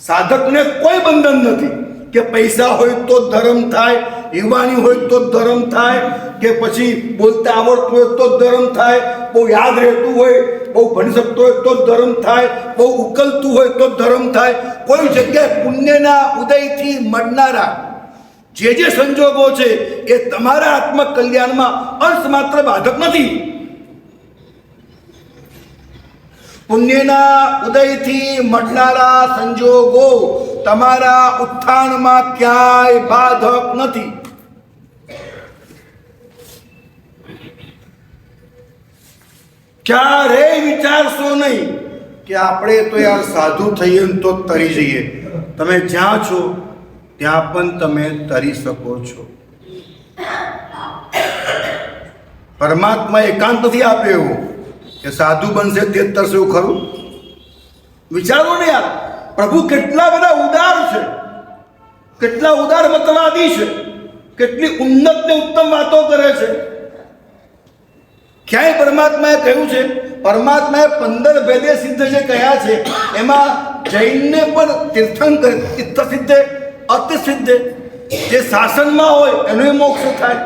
સાધકને કોઈ બંધન નથી કે પૈસા હોય તો ધર્મ થાય, યુવાની હોય તો ધર્મ થાય, કે પછી બોલતા આવડતું હોય તો ધર્મ થાય, બહુ યાદ રહેતું હોય, બહુ ભણી શકતો હોય તો ધર્મ થાય, બહુ ઉકલતું હોય તો ધર્મ થાય. કોઈ જગ્યાએ પુણ્યના ઉદયથી મળનારા જે સંજોગો છે એ તમારા આત્મકલ્યાણમાં અંશ માત્ર બાધક નથી. પુણ્યના ઉદયથી મળનારા સંજોગો તમારા ઉત્થાનમાં ક્યાંય બાધક નથી. ક્યારેય વિચારશો નહીં કે આપણે તો યાર સાધુ થઈએ ને તો તરી જઈએ. તમે જ્યાં છો ત્યાં પણ તમે તરી શકો છો. પરમાત્મા એકાંત નથી આપે એવું કે સાધુ બનશે તે જ તરશે એવું ખરું? વિચારો ને યાર, પ્રભુ કેટલા બધા ઉદાર છે, કેટલા ઉદાર મતવાદી છે, કેટલી ઉન્નત ને ઉત્તમ વાતો કરે છે. ક્યાંય પરમાત્માએ કહ્યું છે, પરમાત્માએ 15 ભેદે સિદ્ધ જે કહ્યા છે એમાં જૈનને પણ તીર્થંકર, તીર્થ સિદ્ધે, અતિ સિદ્ધે, જે શાસનમાં હોય એનો મોક્ષ થાય,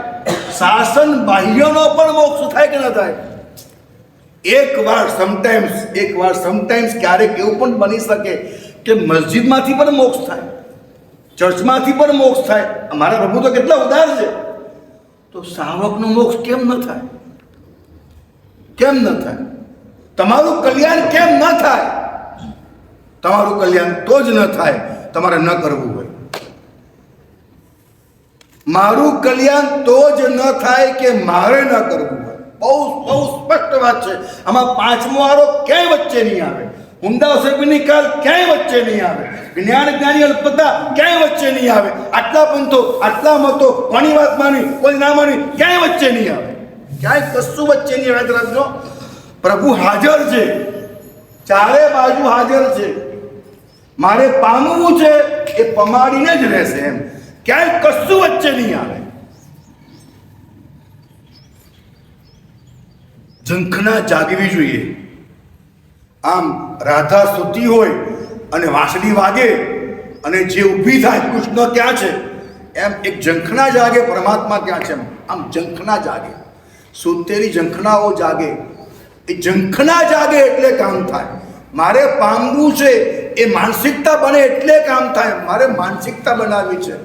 શાસન બાહ્યનો પણ મોક્ષ થાય કે ન થાય? એકવાર સમટાઈમ્સ ક્યારેક એવું પણ બની શકે કે મસ્જિદમાંથી પણ મોક્ષ થાય, ચર્ચમાંથી પણ મોક્ષ થાય. અમારા પ્રભુ તો કેટલા ઉદાર છે. તો શ્રાવકનો મોક્ષ કેમ ન થાય? કેમ ન થાય? તમારું કલ્યાણ કેમ ન થાય? તમારું કલ્યાણ તો જ ન થાય તમારે ન કરવું હોય. મારું કલ્યાણ તો જ ન થાય કે મારે ન કરવું હોય. બહુ સ્પષ્ટ વાત છે. આમાં 5મો આરો ક્યાંય વચ્ચે નહીં આવે. ઉમદા સર્વની કાલ ક્યાંય વચ્ચે નહીં આવે. જ્ઞાન જ્ઞાની અલ્પતા ક્યાંય વચ્ચે નહીં આવે. આટલા પંથો, આટલા મતો, કોની વાત માની, કોઈ ના માની, ક્યાંય વચ્ચે નહીં આવે. ક્યાંય કશું વચ્ચે નહીં આવે. રાખજો, પ્રભુ હાજર છે, ચારે બાજુ હાજર છે. મારે પામવું છે એ પમાડીને જ રહેશે એમ. ક્યાંય કશું વચ્ચે નહીં આવે. ઝંખના જાગવી જોઈએ. આમ રાધા સૂતી હોય અને વાંસળી વાગે અને જે ઊભી થાય કૃષ્ણ ક્યાં છે એમ એક ઝંખના જાગે, પરમાત્મા ક્યાં છે આમ ઝંખના જાગે. સૂતેલી ઝંખનાઓ જાગે. એ ઝંખના જાગે એટલે કામ થાય. મારે પામવું છે એ માનસિકતા બને એટલે કામ થાય. મારે માનસિકતા બનાવવી છે.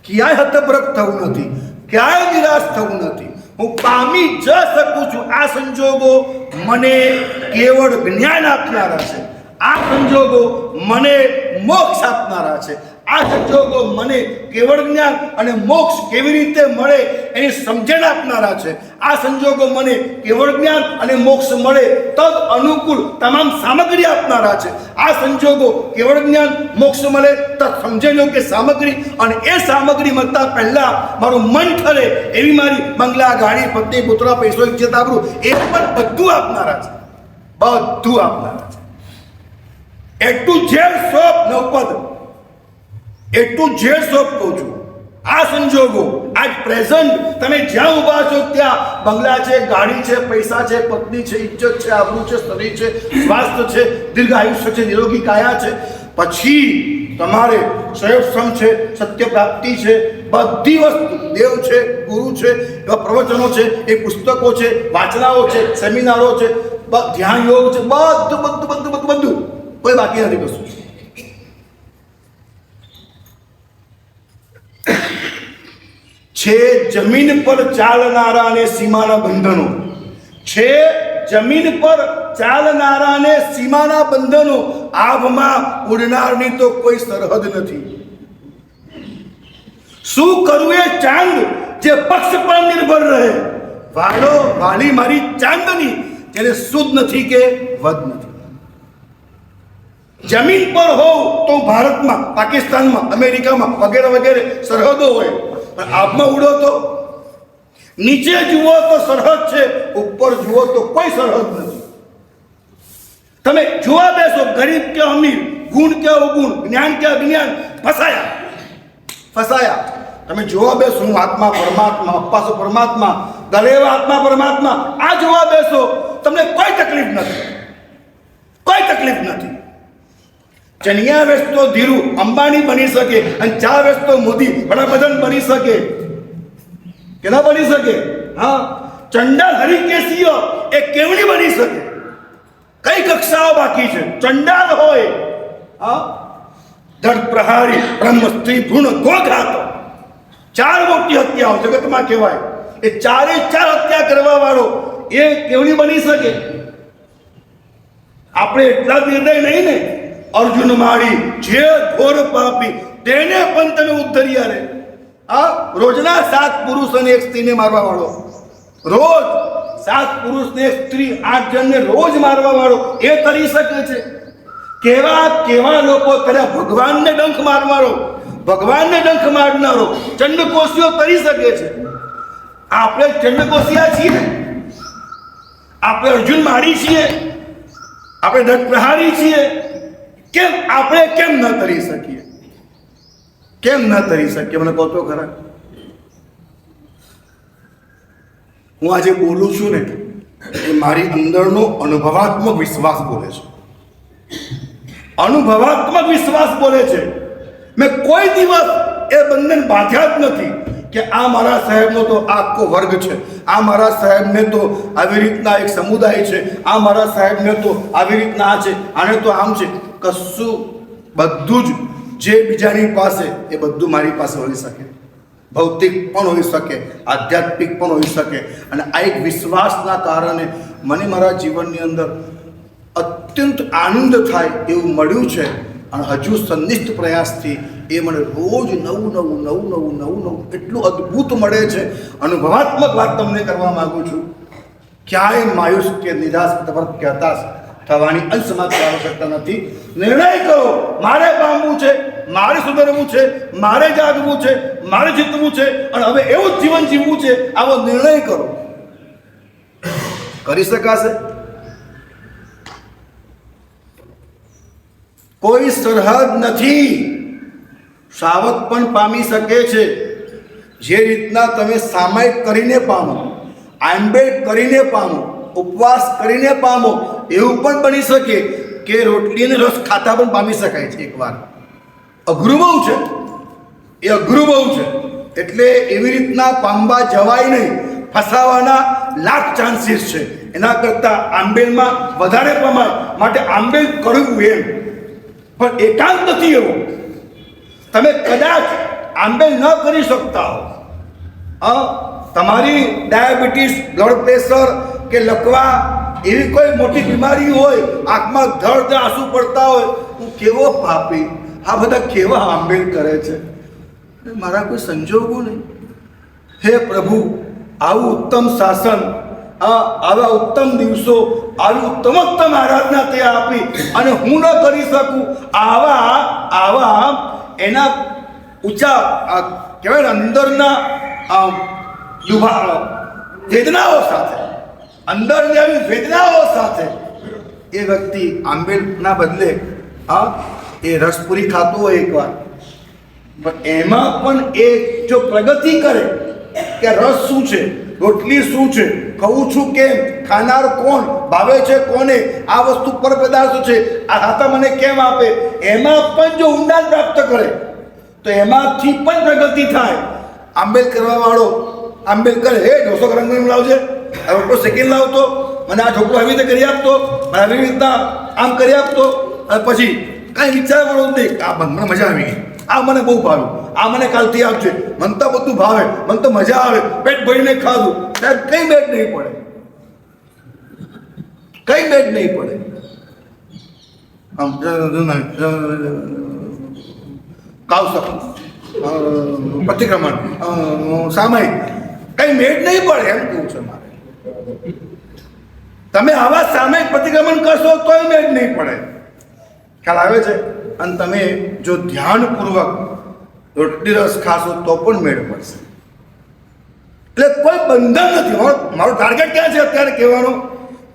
ક્યાંય હતપ્રત થવું નથી, ક્યાંય નિરાશ થવું નથી. હું પામી જ શકું છું. આ સંજોગો મને કેવળ જ્ઞાન આપનારા છે. આ સંજોગો મને મોક્ષ આપનારા છે. આ સંજોગો મને કેવળ જ્ઞાન અને મોક્ષ કેવી રીતે મળે એની સમજણ આપનારા છે. આ સંજોગો મને કેવળ જ્ઞાન અને મોક્ષ મળે તદ અનુકૂળ તમામ સામગ્રી આપનારા છે. આ સંજોગો કેવળ જ્ઞાન મોક્ષ મળે તદ સમજણ યોગ્ય સામગ્રી, અને એ સામગ્રી મળતા પહેલા મારું મન ઠરે એવી મારી બંગલા, ગાડી, પત્ની, પુત્ર, પૈસો, ઇજ્જત, આબરૂ એ પણ બધું આપનારા છે. બધું આપનારા છે. એટલું ઝેર સોપ નવપદ, એટલું ઝેર સોપ કહું છું. આ સંજોગો આજ પ્રેઝન્ટ તમે જ્યાં ઊભા છો ત્યાં બંગલા છે, ગાડી છે, પૈસા છે, પત્ની છે, ઇજ્જત છે, આબરૂ છે, શરીર છે, સ્વાસ્થ્ય છે, દીર્ઘ આયુષ્ય છે, નિરોગી કાયા છે. પછી તમારે સંયોગક્ષમ છે, સત્ય પ્રાપ્તિ છે, બધી વસ્તુ દેવ છે, ગુરુ છે, એવા પ્રવચનો છે, એ પુસ્તકો છે, વાચનાઓ છે, સેમિનારો છે, ધ્યાન યોગ છે, બધું કોઈ બાકી નથી કશું. છે જમીન પર ચાલનારા અને સીમાના બંધનો, છે જમીન પર ચાલનારા અને સીમાના બંધનો, આભમાં ઉડનારની તો કોઈ સરહદ નથી. શું કરવું એ ચાંદ જે પક્ષ પર નિર્ભર રહે, વાલો વાલી મારી ચાંદની જેને સુદ નથી કે વદ નથી. જમીન પર હોવ તો ભારતમાં, પાકિસ્તાનમાં, અમેરિકામાં વગેરે વગેરે સરહદો હોય, પણ આભમાં ઉડો તો નીચે જુઓ તો સરહદ છે, ઉપર જુઓ તો કોઈ સરહદ નથી. તમે જોવા બેસો ગરીબ કે અમીર, ગુણ કે અવગુણ, જ્ઞાન કે અજ્ઞાન, ફસાયા. તમે જોવા બેસો હું આત્મા પરમાત્મા, અપ્પાસો પરમાત્મા, દલેવા આત્મા પરમાત્મા, આ જોવા બેસો તમને કોઈ તકલીફ નથી, કોઈ તકલીફ નથી. ચણિયા વેચતો ધીરુ અંબાણી બની શકે અને ચા વેચતો મોદી વડાપ્રધાન બની શકે કે ના બની શકે? હા, ચંડાલ હરિકેશીઓ એ કેવડી બની શકે? કઈ કક્ષાઓ બાકી છે? ચંડાલ હોય, હા, ધડ પ્રહારી, બ્રહ્મ, સ્ત્રી, ભ્રૂણ, ગોઘાતો, 4 મોટી હત્યાઓ જગતમાં કહેવાય. એ 4 હત્યા કરવા વાળો એ કેવડી બની શકે? આપણે એટલા નિર્ણય નહીં ને, અર્જુન મારી જે ઘોર પાપી તેને પણ તમે ઉદ્ધર્યા રે. આ રોજના 7 પુરુષ અને 1 સ્ત્રીને મારવા વાળો, રોજ 7 પુરુષ ને 1 સ્ત્રી, 8 જણને રોજ મારવા વાળો એ તરી શકે છે? કેવા લોકો કર્યા? ભગવાનને ડંખ મારનારો, ભગવાનને ડંખ મારનારો ચંડકોશીઓ તરી શકે છે. આપણે ચંડકોશિયા છીએ, આપણે અર્જુન મારી છીએ, આપણે દંડ પ્રહારી છીએ. કેમ આપણે કેમ ન તરી શકીએ? કેમ ન તરી શકીએ? મને કહો તો ખરા. હું આજે બોલું છું ને એ મારી અંદરનો અનુભવાત્મક વિશ્વાસ બોલે છે. અનુભવાત્મક વિશ્વાસ બોલે છે. મેં કોઈ દિવસ એ બંધન બાંધ્યા જ નથી કે આ મારા સાહેબનો તો આખો વર્ગ છે, આ મારા સાહેબને તો આવી રીતના એક સમુદાય છે, આ મારા સાહેબને તો આવી રીતના આ છે, આને તો આમ છે. કશું, બધું જ જે બીજાની પાસે એ બધું મારી પાસે હોઈ શકે. ભૌતિક પણ હોઈ શકે, આધ્યાત્મિક પણ હોઈ શકે. અને આ એક વિશ્વાસના કારણે મને મારા જીવનની અંદર અત્યંત આનંદ થાય એવું મળ્યું છે. અને હજુ સંનિષ્ઠ પ્રયાસથી એ મને રોજ નવું એટલું અદ્ભુત મળે છે. અનુભવાત્મક વાત તમને કરવા માગું છું. ક્યાંય માયુસ કે નિરાશ કે હતાશ થવાની અંશ માત્ર આવશ્યકતા નથી. નિર્ણય કરો, મારે પામવું છે, મારે સુધરવું છે, મારે જાગવું છે, મારે જીતવું છે, અને હવે એવું જ જીવન જીવવું છે. આવો નિર્ણય કરો. કરી શકાશે? કોઈ સરહદ નથી. સાવક પણ પામી શકે છે. જે રીતના તમે સામાયિક કરીને પામો, આંબેડ કરીને પામો, ઉપવાસ કરીને પામો, એવું પણ બની શકે કે રોટલી અને રસ ખાતા પણ પામી શકાય છે એકવાર. અઘરું બહુ છે, એ અઘરું બહુ છે. એટલે એવી રીતના પામવા જવાય નહીં. ફસાવાના લાખ ચાન્સીસ છે. એના કરતાં આંબેલમાં વધારે પ્રમાણ માટે આંબેલ કરવું એમ. પણ એકાંત નથી એવો. તમે કદાચ આંબેલ ન કરી શકતા હો, તમારી ડાયાબિટીસ, બ્લડ પ્રેશર કે લકવા એવી કોઈ મોટી બીમારી હોય, આંખમાં ધડ આંસુ પડતા હોય, હું કેવો પાપી, આ બધા કેવા આંબેલ કરે છે, મારા કોઈ સંજોગો નહીં. હે પ્રભુ, આવું ઉત્તમ શાસન, આવા ઉત્તમ દિવસો, આવી ઉત્તમોત્તમ આરાધના તે આપી અને હું ન કરી શકું, આવા એના ઊંચા કહેવાય ને અંદરના વેદનાઓ સાથે, અંદરની આવી વેદનાઓ સાથે એ વ્યક્તિ આંબેલના બદલે એ રસપુરી ખાતું હોય એકવાર, પણ એમાં પણ એ જો પ્રગતિ કરે કે રસ શું છે, રોટલી શું છે, ખાઉં છું કેમ, ખાનાર કોણ, ભાવે છે કોને, આ વસ્તુ પર પદાર્થ છે, આ ખાતા મને કેમ આપે, એમાં પણ જો ઊંડાણ પ્રાપ્ત કરે તો એમાંથી પણ પ્રગતિ થાય. આંબેલ કરવા વાળો આંબેલ કરે, હે ઢોસો ગરમ ગરમ લાવજે, આ રોટલો સેકન્ડ લાવતો, મને આ ઢોકળો આવી રીતે કરી આપતો, મને આવી રીતના આમ કરી આપતો, અને પછી કાંઈ વિચારવાનું જ નહીં, આ મને મજા આવી ગઈ, આ મને બહુ ભાવ્યું, આ મને કાલથી આપશે, મને તો બધું ભાવે, મને તો મજા આવે, પેટ ભરીને ખાધું, સાહેબ કંઈ બેટ નહીં પડે, કંઈ બેટ નહીં પડે. આમ કાવસક, પ્રતિક્રમણ, સામાયિક, કંઈ મેળ નહીં પડે એમ કેવું છે મારે. તમે આવા સામાયિક પ્રતિક્રમણ કરશો તોય મેળ નહીં પડે, ખ્યાલ આવે છે. અને તમે જો ધ્યાનપૂર્વક રોટલી રસ ખાશો તો પણ મેળ પડશે. એટલે કોઈ બંધન નથી. મારો ટાર્ગેટ ક્યાં છે અત્યારે કહેવાનો?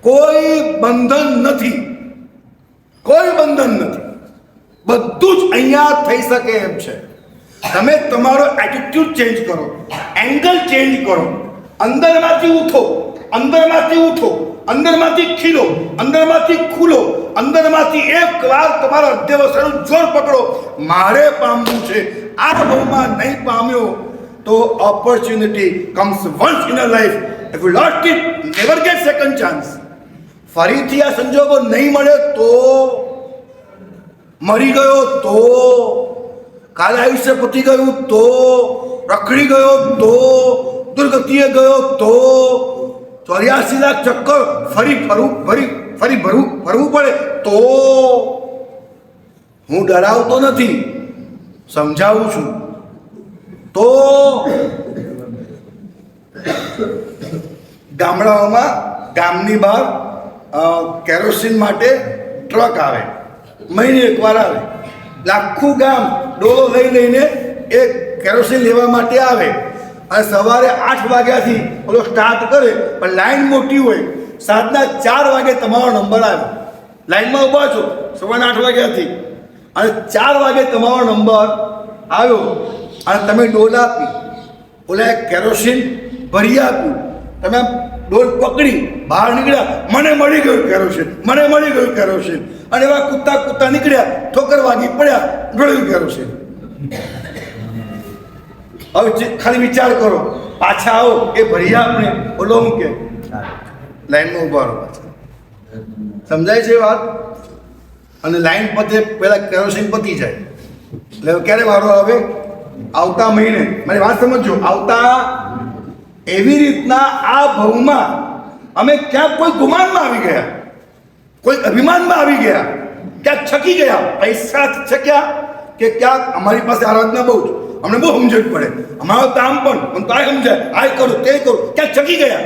કોઈ બંધન નથી, કોઈ બંધન નથી, બધું જ અહીંયા થઈ શકે એમ છે. તમે તમારો એટીટ્યુડ ચેન્જ કરો, એંગલ ચેન્જ કરો, અંદરમાંથી ઉઠો, અંદરમાંથી ઉઠો, અંદરમાંથી ખીલો, અંદરમાંથી ખુલો, અંદરમાંથી એક વાર તમારા અધ્યવસાયનું જોર પકડો, મારે પામવું છે, આ ભાવમાં નહીં પામ્યો તો opportunity comes once in a life, if you lost it never get second chance. ફરીથી આ સંજોગો નહીં મળે તો, મરી ગયો તો, કાલે આયુષ્ય પતી ગયું તો, રખડી ગયો તો, દુર્ગતિએ ગયો તો, 84 લાખ ચક્કર ફરી ભરવું પડે તો. હું ડરાવતો નથી, સમજાવું છું. તો ગામડાઓમાં, ગામની બહાર કેરોસીન માટે ટ્રક આવે, મહિને એકવાર આવે, આખું ગામ ડોલો લઈને એ કેરોસીન લેવા માટે આવે, અને સવારે 8 વાગ્યાથી ઓલો સ્ટાર્ટ કરે, પણ લાઈન મોટી હોય, સાંજના 4 વાગે તમારો નંબર આવે, લાઈનમાં ઊભા છો સવારના 8 વાગ્યાથી, અને 4 વાગે તમારો નંબર આવ્યો અને તમે ડોલ આપી, ઓલા કેરોસીન ભરી આપ્યું, તમે ડોલ પકડી બહાર નીકળ્યા, મને મળી ગયું કેરોસીન, મને મળી ગયું કેરોસીન, અને એવા કૂદતા નીકળ્યા, ઠોકર વાગી પડ્યા, ગળ્યું કેરોસીન. હવે ખાલી વિચાર કરો, પાછા આવો એ ભરી આપણે, ઓલો હું કે લાઈનમાં ઉભા રહો, પાછા. સમજાય છે વાત? અને લાઈન પતે પહેલાં કેરોસીન પતી જાય, એટલે ક્યારે વારો આવે? આવતા મહિને. મારી વાત સમજો, આવતા એવી રીતના આ ભવમાં અમે ક્યાંક કોઈ ગુમાનમાં આવી ગયા, કોઈ અભિમાનમાં આવી ગયા, ક્યાંક છકી ગયા, પૈસા છક્યા, કે ક્યાંક અમારી પાસે આરાધના બહુ જ, અમને બહુ સમજણ પડે, અમારો તો આમ પણ મને તો આ સમજાય, આ કરું તે કરું, ક્યાંક ચકી ગયા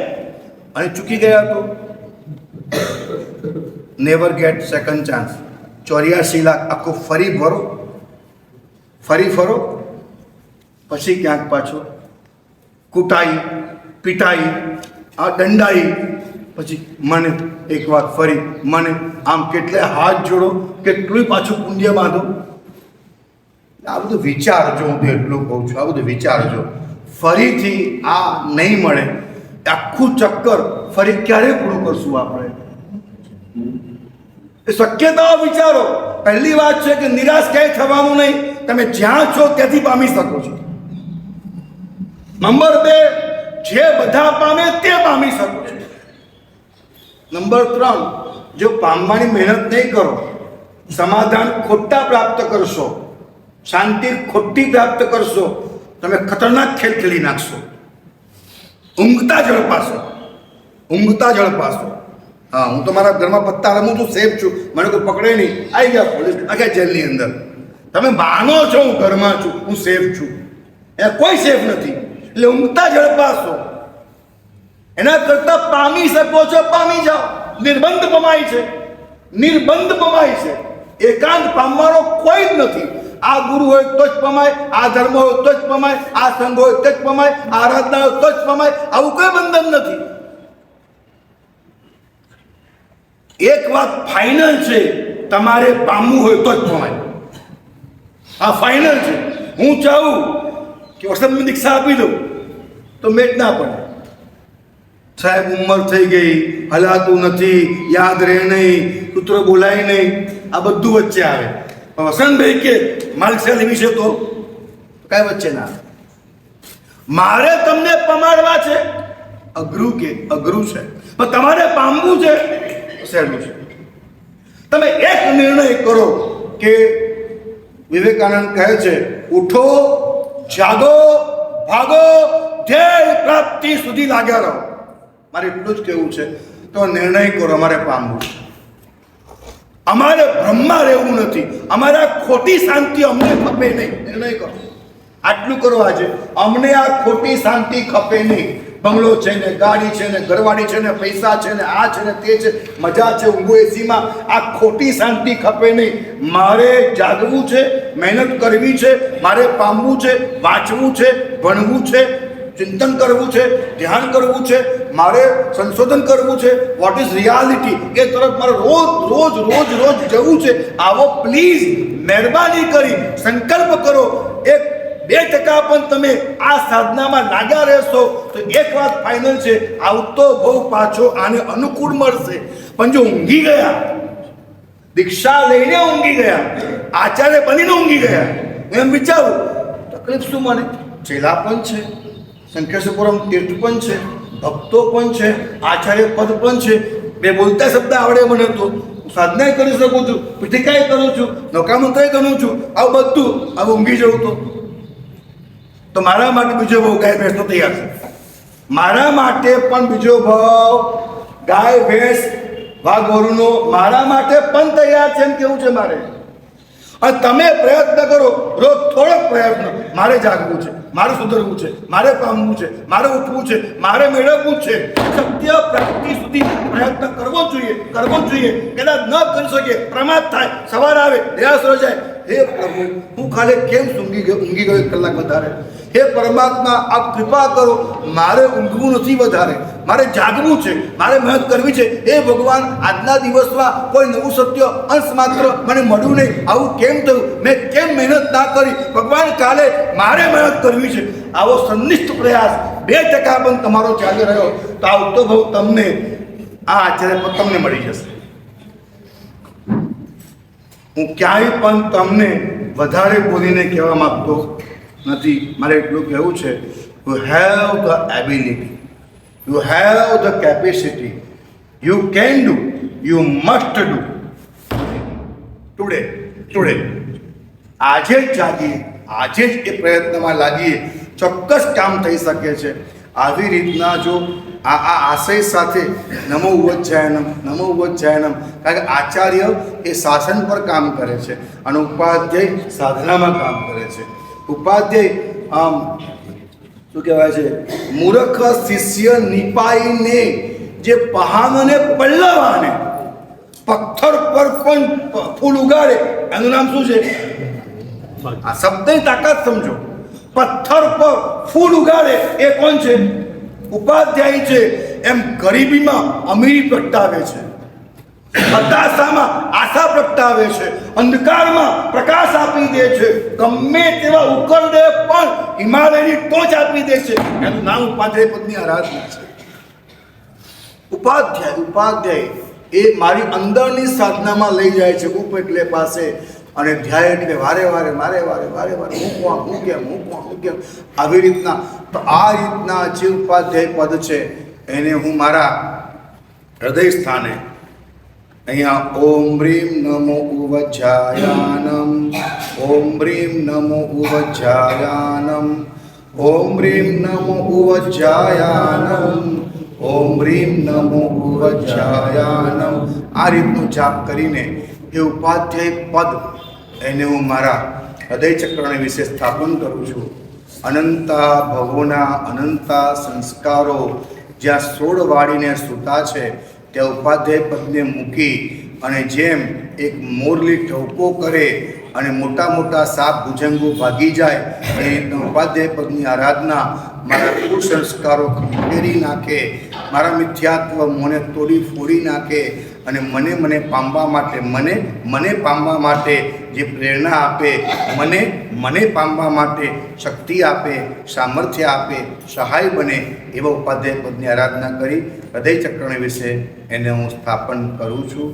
અને ચૂકી ગયા તો never get second chance. 84 lakh આખું ફરી ફરો, પછી ક્યાંક પાછો કૂટાઈ, પીટાઈ, આ દંડાઈ, પછી મને એક વાત ફરી, મને આમ કેટલે હાથ જોડો, કેટલું પાછું પુણ્ય બાંધો. આ બધું વિચારજો, હું તો એટલું કહું છું, આ બધું વિચારજો. ફરીથી આ નહીં મળે, આખું ચક્કર ફરી ક્યારે પૂરું કરશું આપણે? એ શક્યતાઓ વિચારો. પહેલી વાત છે કે નિરાશ ક્યાંય થવાનું નહીં, તમે જ્યાં છો ત્યાંથી પામી શકો છો. નંબર 2, જે બધા પામે તે પામી શકો છો. નંબર 3, જો પામવાની મહેનત નહીં કરો, સમાધાન ખોટા પ્રાપ્ત કરશો, શાંતિ ખોટી પ્રાપ્ત કરશો, તમે ખતરનાક ખેલ ખેલી નાખશો, ઊંઘતા ઝડપાશો. હા, હું તો મારા ઘરમાં પત્તા રમું છું, સેફ છું, મને કોઈ પકડે નહીં, આવી ગયા પોલીસ આખા જેલની અંદર. તમે માનો છો હું ઘરમાં છું, હું સેફ છું, એ કોઈ સેફ નથી. એટલે ઊંઘતા ઝડપાશો. એના કરતા પામી શકો છો, પામી જાઓ. નિર્બંધ પમાય છે, નિર્બંધ પમાય છે. એકાંત પામવાનો કોઈ જ નથી. આ ગુરુ હોય તો જ પમાય, આ ધર્મ હોય તો જ પમાય, આ સંઘ હોય તો જ પમાય, આરાધના હોય તો જ પમાય. આવું કોઈ બંધન નથી. એક વાત ફાઇનલ છે, તમારે પામવું હોય તો જ પમાય. આ ફાઇનલ છે. હું ચાહું કે વસંતની દીક્ષા આપી દઉં તો મેચ ના પડે. સાહેબ ઉંમર થઈ ગઈ, હલાતું નથી, યાદ રહે નહીં, સૂત્ર બોલાય નહીં, આ બધું વચ્ચે આવે. વસંતભાઈ કે માલિક લેવી છે તો કાંઈ વચ્ચે ના. મારે તમને પમાડવા છે, અઘરું કે અઘરું છે, પણ તમારે પામવું છે સહેલું છે. તમે એક નિર્ણય કરો કે વિવેકાનંદ કહે છે ઉઠો, જાગો, ભાગો, ધ્યેય પ્રાપ્તિ સુધી લાગ્યા રહો. મારે એટલું જ કહેવું છે. તો નિર્ણય કરો, અમારે પામવું. અમારે બ્રહ્મા રહેવું નથી. અમારે આ ખોટી શાંતિ અમને ખપે નહીં. નિર્ણય કરો, આટલું કરો આજે. અમને આ ખોટી શાંતિ ખપે નહીં. બંગલો છે ને, ગાડી છે ને, ઘરવાળી છે ને, પૈસા છે ને, આ છે ને, તે છે, મજા છે, ઊંઘો એસીમાં, આ ખોટી શાંતિ ખપે નહીં. મારે જાગવું છે, મહેનત કરવી છે, મારે પામવું છે, વાંચવું છે, ભણવું છે, ચિંતન કરવું છે, ધ્યાન કરવું છે, મારે સંશોધન કરવું છે. વોટ ઇઝ રિયાલિટી એ તરફ મારે રોજ રોજ રોજ રોજ જવું છે. આવો પ્લીઝ મહેરબાની કરી સંકલ્પ કરો. 2% પણ તમે આ સાધનામાં લાગ્યા રહેશો તો એક વાત ફાઇનલ છે, આવતો બહુ પાછો આને અનુકૂળ મળશે. પણ જો ઊંઘી ગયા, દીક્ષા લઈને ઊંઘી ગયા, આચાર્ય બનીને ઊંઘી ગયા, એમ વિચારું તકલીફ શું મને? ચેલા પણ છે, શંકરેશ્વરમ તીર્થ પણ છે, ભક્તો પણ છે, આચાર્ય પદ પણ છે, બે બોલતા શબ્દ આવડે મને તો સાધના કરી શકું છું, પીઠિકાય કરું છું, નૌકામંત્રય કરું છું, આવું બધું. હવે ઊંઘી જવું તો મારા માટે બીજો ભાવ ગાય ભેંસનો તૈયાર છે. મારા માટે પણ બીજો ભાવ ગાય ભેંસ વાઘ વરુનો મારા માટે પણ તૈયાર છે એમ કેવું છે મારે. અને તમે પ્રયત્ન કરો, રોજ થોડોક પ્રયત્ન. મારે જાગવું છે, મારે સુધરવું છે, મારે પામવું છે, મારે ઉઠવું છે, મારે મેળવવું છે. સત્ય પ્રાપ્તિ સુધી પ્રયત્ન કરવો જોઈએ, કરવો જોઈએ. કદાચ ન કરી શકીએ, પ્રમાદ થાય, સવાર આવે, દેહાસ રહી જાય. હે પ્રભુ, હું ખાલી કેમ ઊંઘી ગયો 1 કલાક વધારે? હે પરમાત્મા, આપ કૃપા કરો. મારે ઊંઘવું નથી વધારે, મારે જાગવું છે, મારે મહેનત કરવી છે. હે ભગવાન, આજના દિવસમાં કોઈ નવું સત્ય અંશ માત્ર મને મળ્યું નહીં. આવું કેમ થયું? મેં કેમ મહેનત ના કરી? ભગવાન, કાલે મારે મહેનત કરવી છે. આવો સંનિષ્ઠ પ્રયાસ 2% પણ તમારો ચાલી રહ્યો તો આવતો ભાવ તમને આ આચાર્ય તમને મળી જશે. હું ક્યાંય પણ તમને વધારે બોલીને કહેવા માંગતો નથી. મારે એટલું કહેવું છે, you have the ability, you have the capacity, you can do, you must do. Today આજે જ જાગીએ, આજે જ એ પ્રયત્નમાં લાગીએ, ચોક્કસ કામ થઈ શકે છે. આવી રીતના જો આ આશય સાથે નમો ઉવજ્જાયનમ, નમો ઉવજ્જાયનમ. કારણ કે આચાર્ય એ શાસન પર કામ કરે છે અને ઉપાધ્યાય સાધનામાં કામ કરે છે. ઉપાધ્યાય શું કહેવાય છે, મૂર્ખ શિષ્ય નિપાઈને જે પહાણને પલ્લવાને પથ્થર પર પણ ફૂલ ઉગાડે, એનું નામ શું છે? આ શબ્દની તાકાત સમજો. પથ્થર પર ફૂલ ઉગાડે એ કોણ છે? ઉપાધ્યાય છે. એમ ગરીબીમાં અમીરી પ્રગટાવે છે, હતાશામાં આશા પ્રગટાવે છે, અંધકારમાં પ્રકાશ આપી દે છે, ગમે તેવા ઉકરડે પણ હિમાલયની ટોચ આપી દે છે. એનું નામ ઉપાધ્યાય પદની આરાધના છે. ઉપાધ્યાય એ મારી અંદરની સાધનામાં લઈ જાય છે. ઉપ એટલે પાસે અને ધ્યાય એટલે વારે વારે હું કોણ, હું કેમ, આવી રીતના. તો આ રીતના જે ઉપાધ્યાય પદ છે એને હું મારા હૃદય સ્થાને અહીંયા ઓમ હ્રીમ નમો ઉવજ્જાયાનમ, ઓમ હ્રીમ નમો ઉવજ્જાયાનમ, ઓમ હ્રીમ નમો ઉવજ્જાયાનમ, ઓમ હ્રીમ નમો ઉવજ્જાયાનમ. આ રીતનું જાપ કરીને એ ઉપાધ્યાય પદ એને હું મારા હૃદય ચક્રને વિશે સ્થાપન કરું છું. અનંતા ભવોના અનંતા સંસ્કારો જ્યાં સોળ વાળીને સૂતા છે ત્યાં ઉપાધ્યાય પદને મૂકી અને જેમ એક મોરલી ટહુકો કરે અને મોટા મોટા સાપ ભુજંગો ભાગી જાય એ રીતના ઉપાધ્યાય પદની આરાધના મારા કુસંસ્કારો ફેરી નાખે, મારા મિથ્યાત્વ મોને તોડી ફોડી નાખે અને મને પામવા માટે મને પામવા માટે જે પ્રેરણા આપે, મને પામવા માટે શક્તિ આપે, સામર્થ્ય આપે, સહાય બને એવા ઉપાધ્યાય પદની આરાધના કરી હૃદય ચક્રને વિશે એને હું સ્થાપન કરું છું.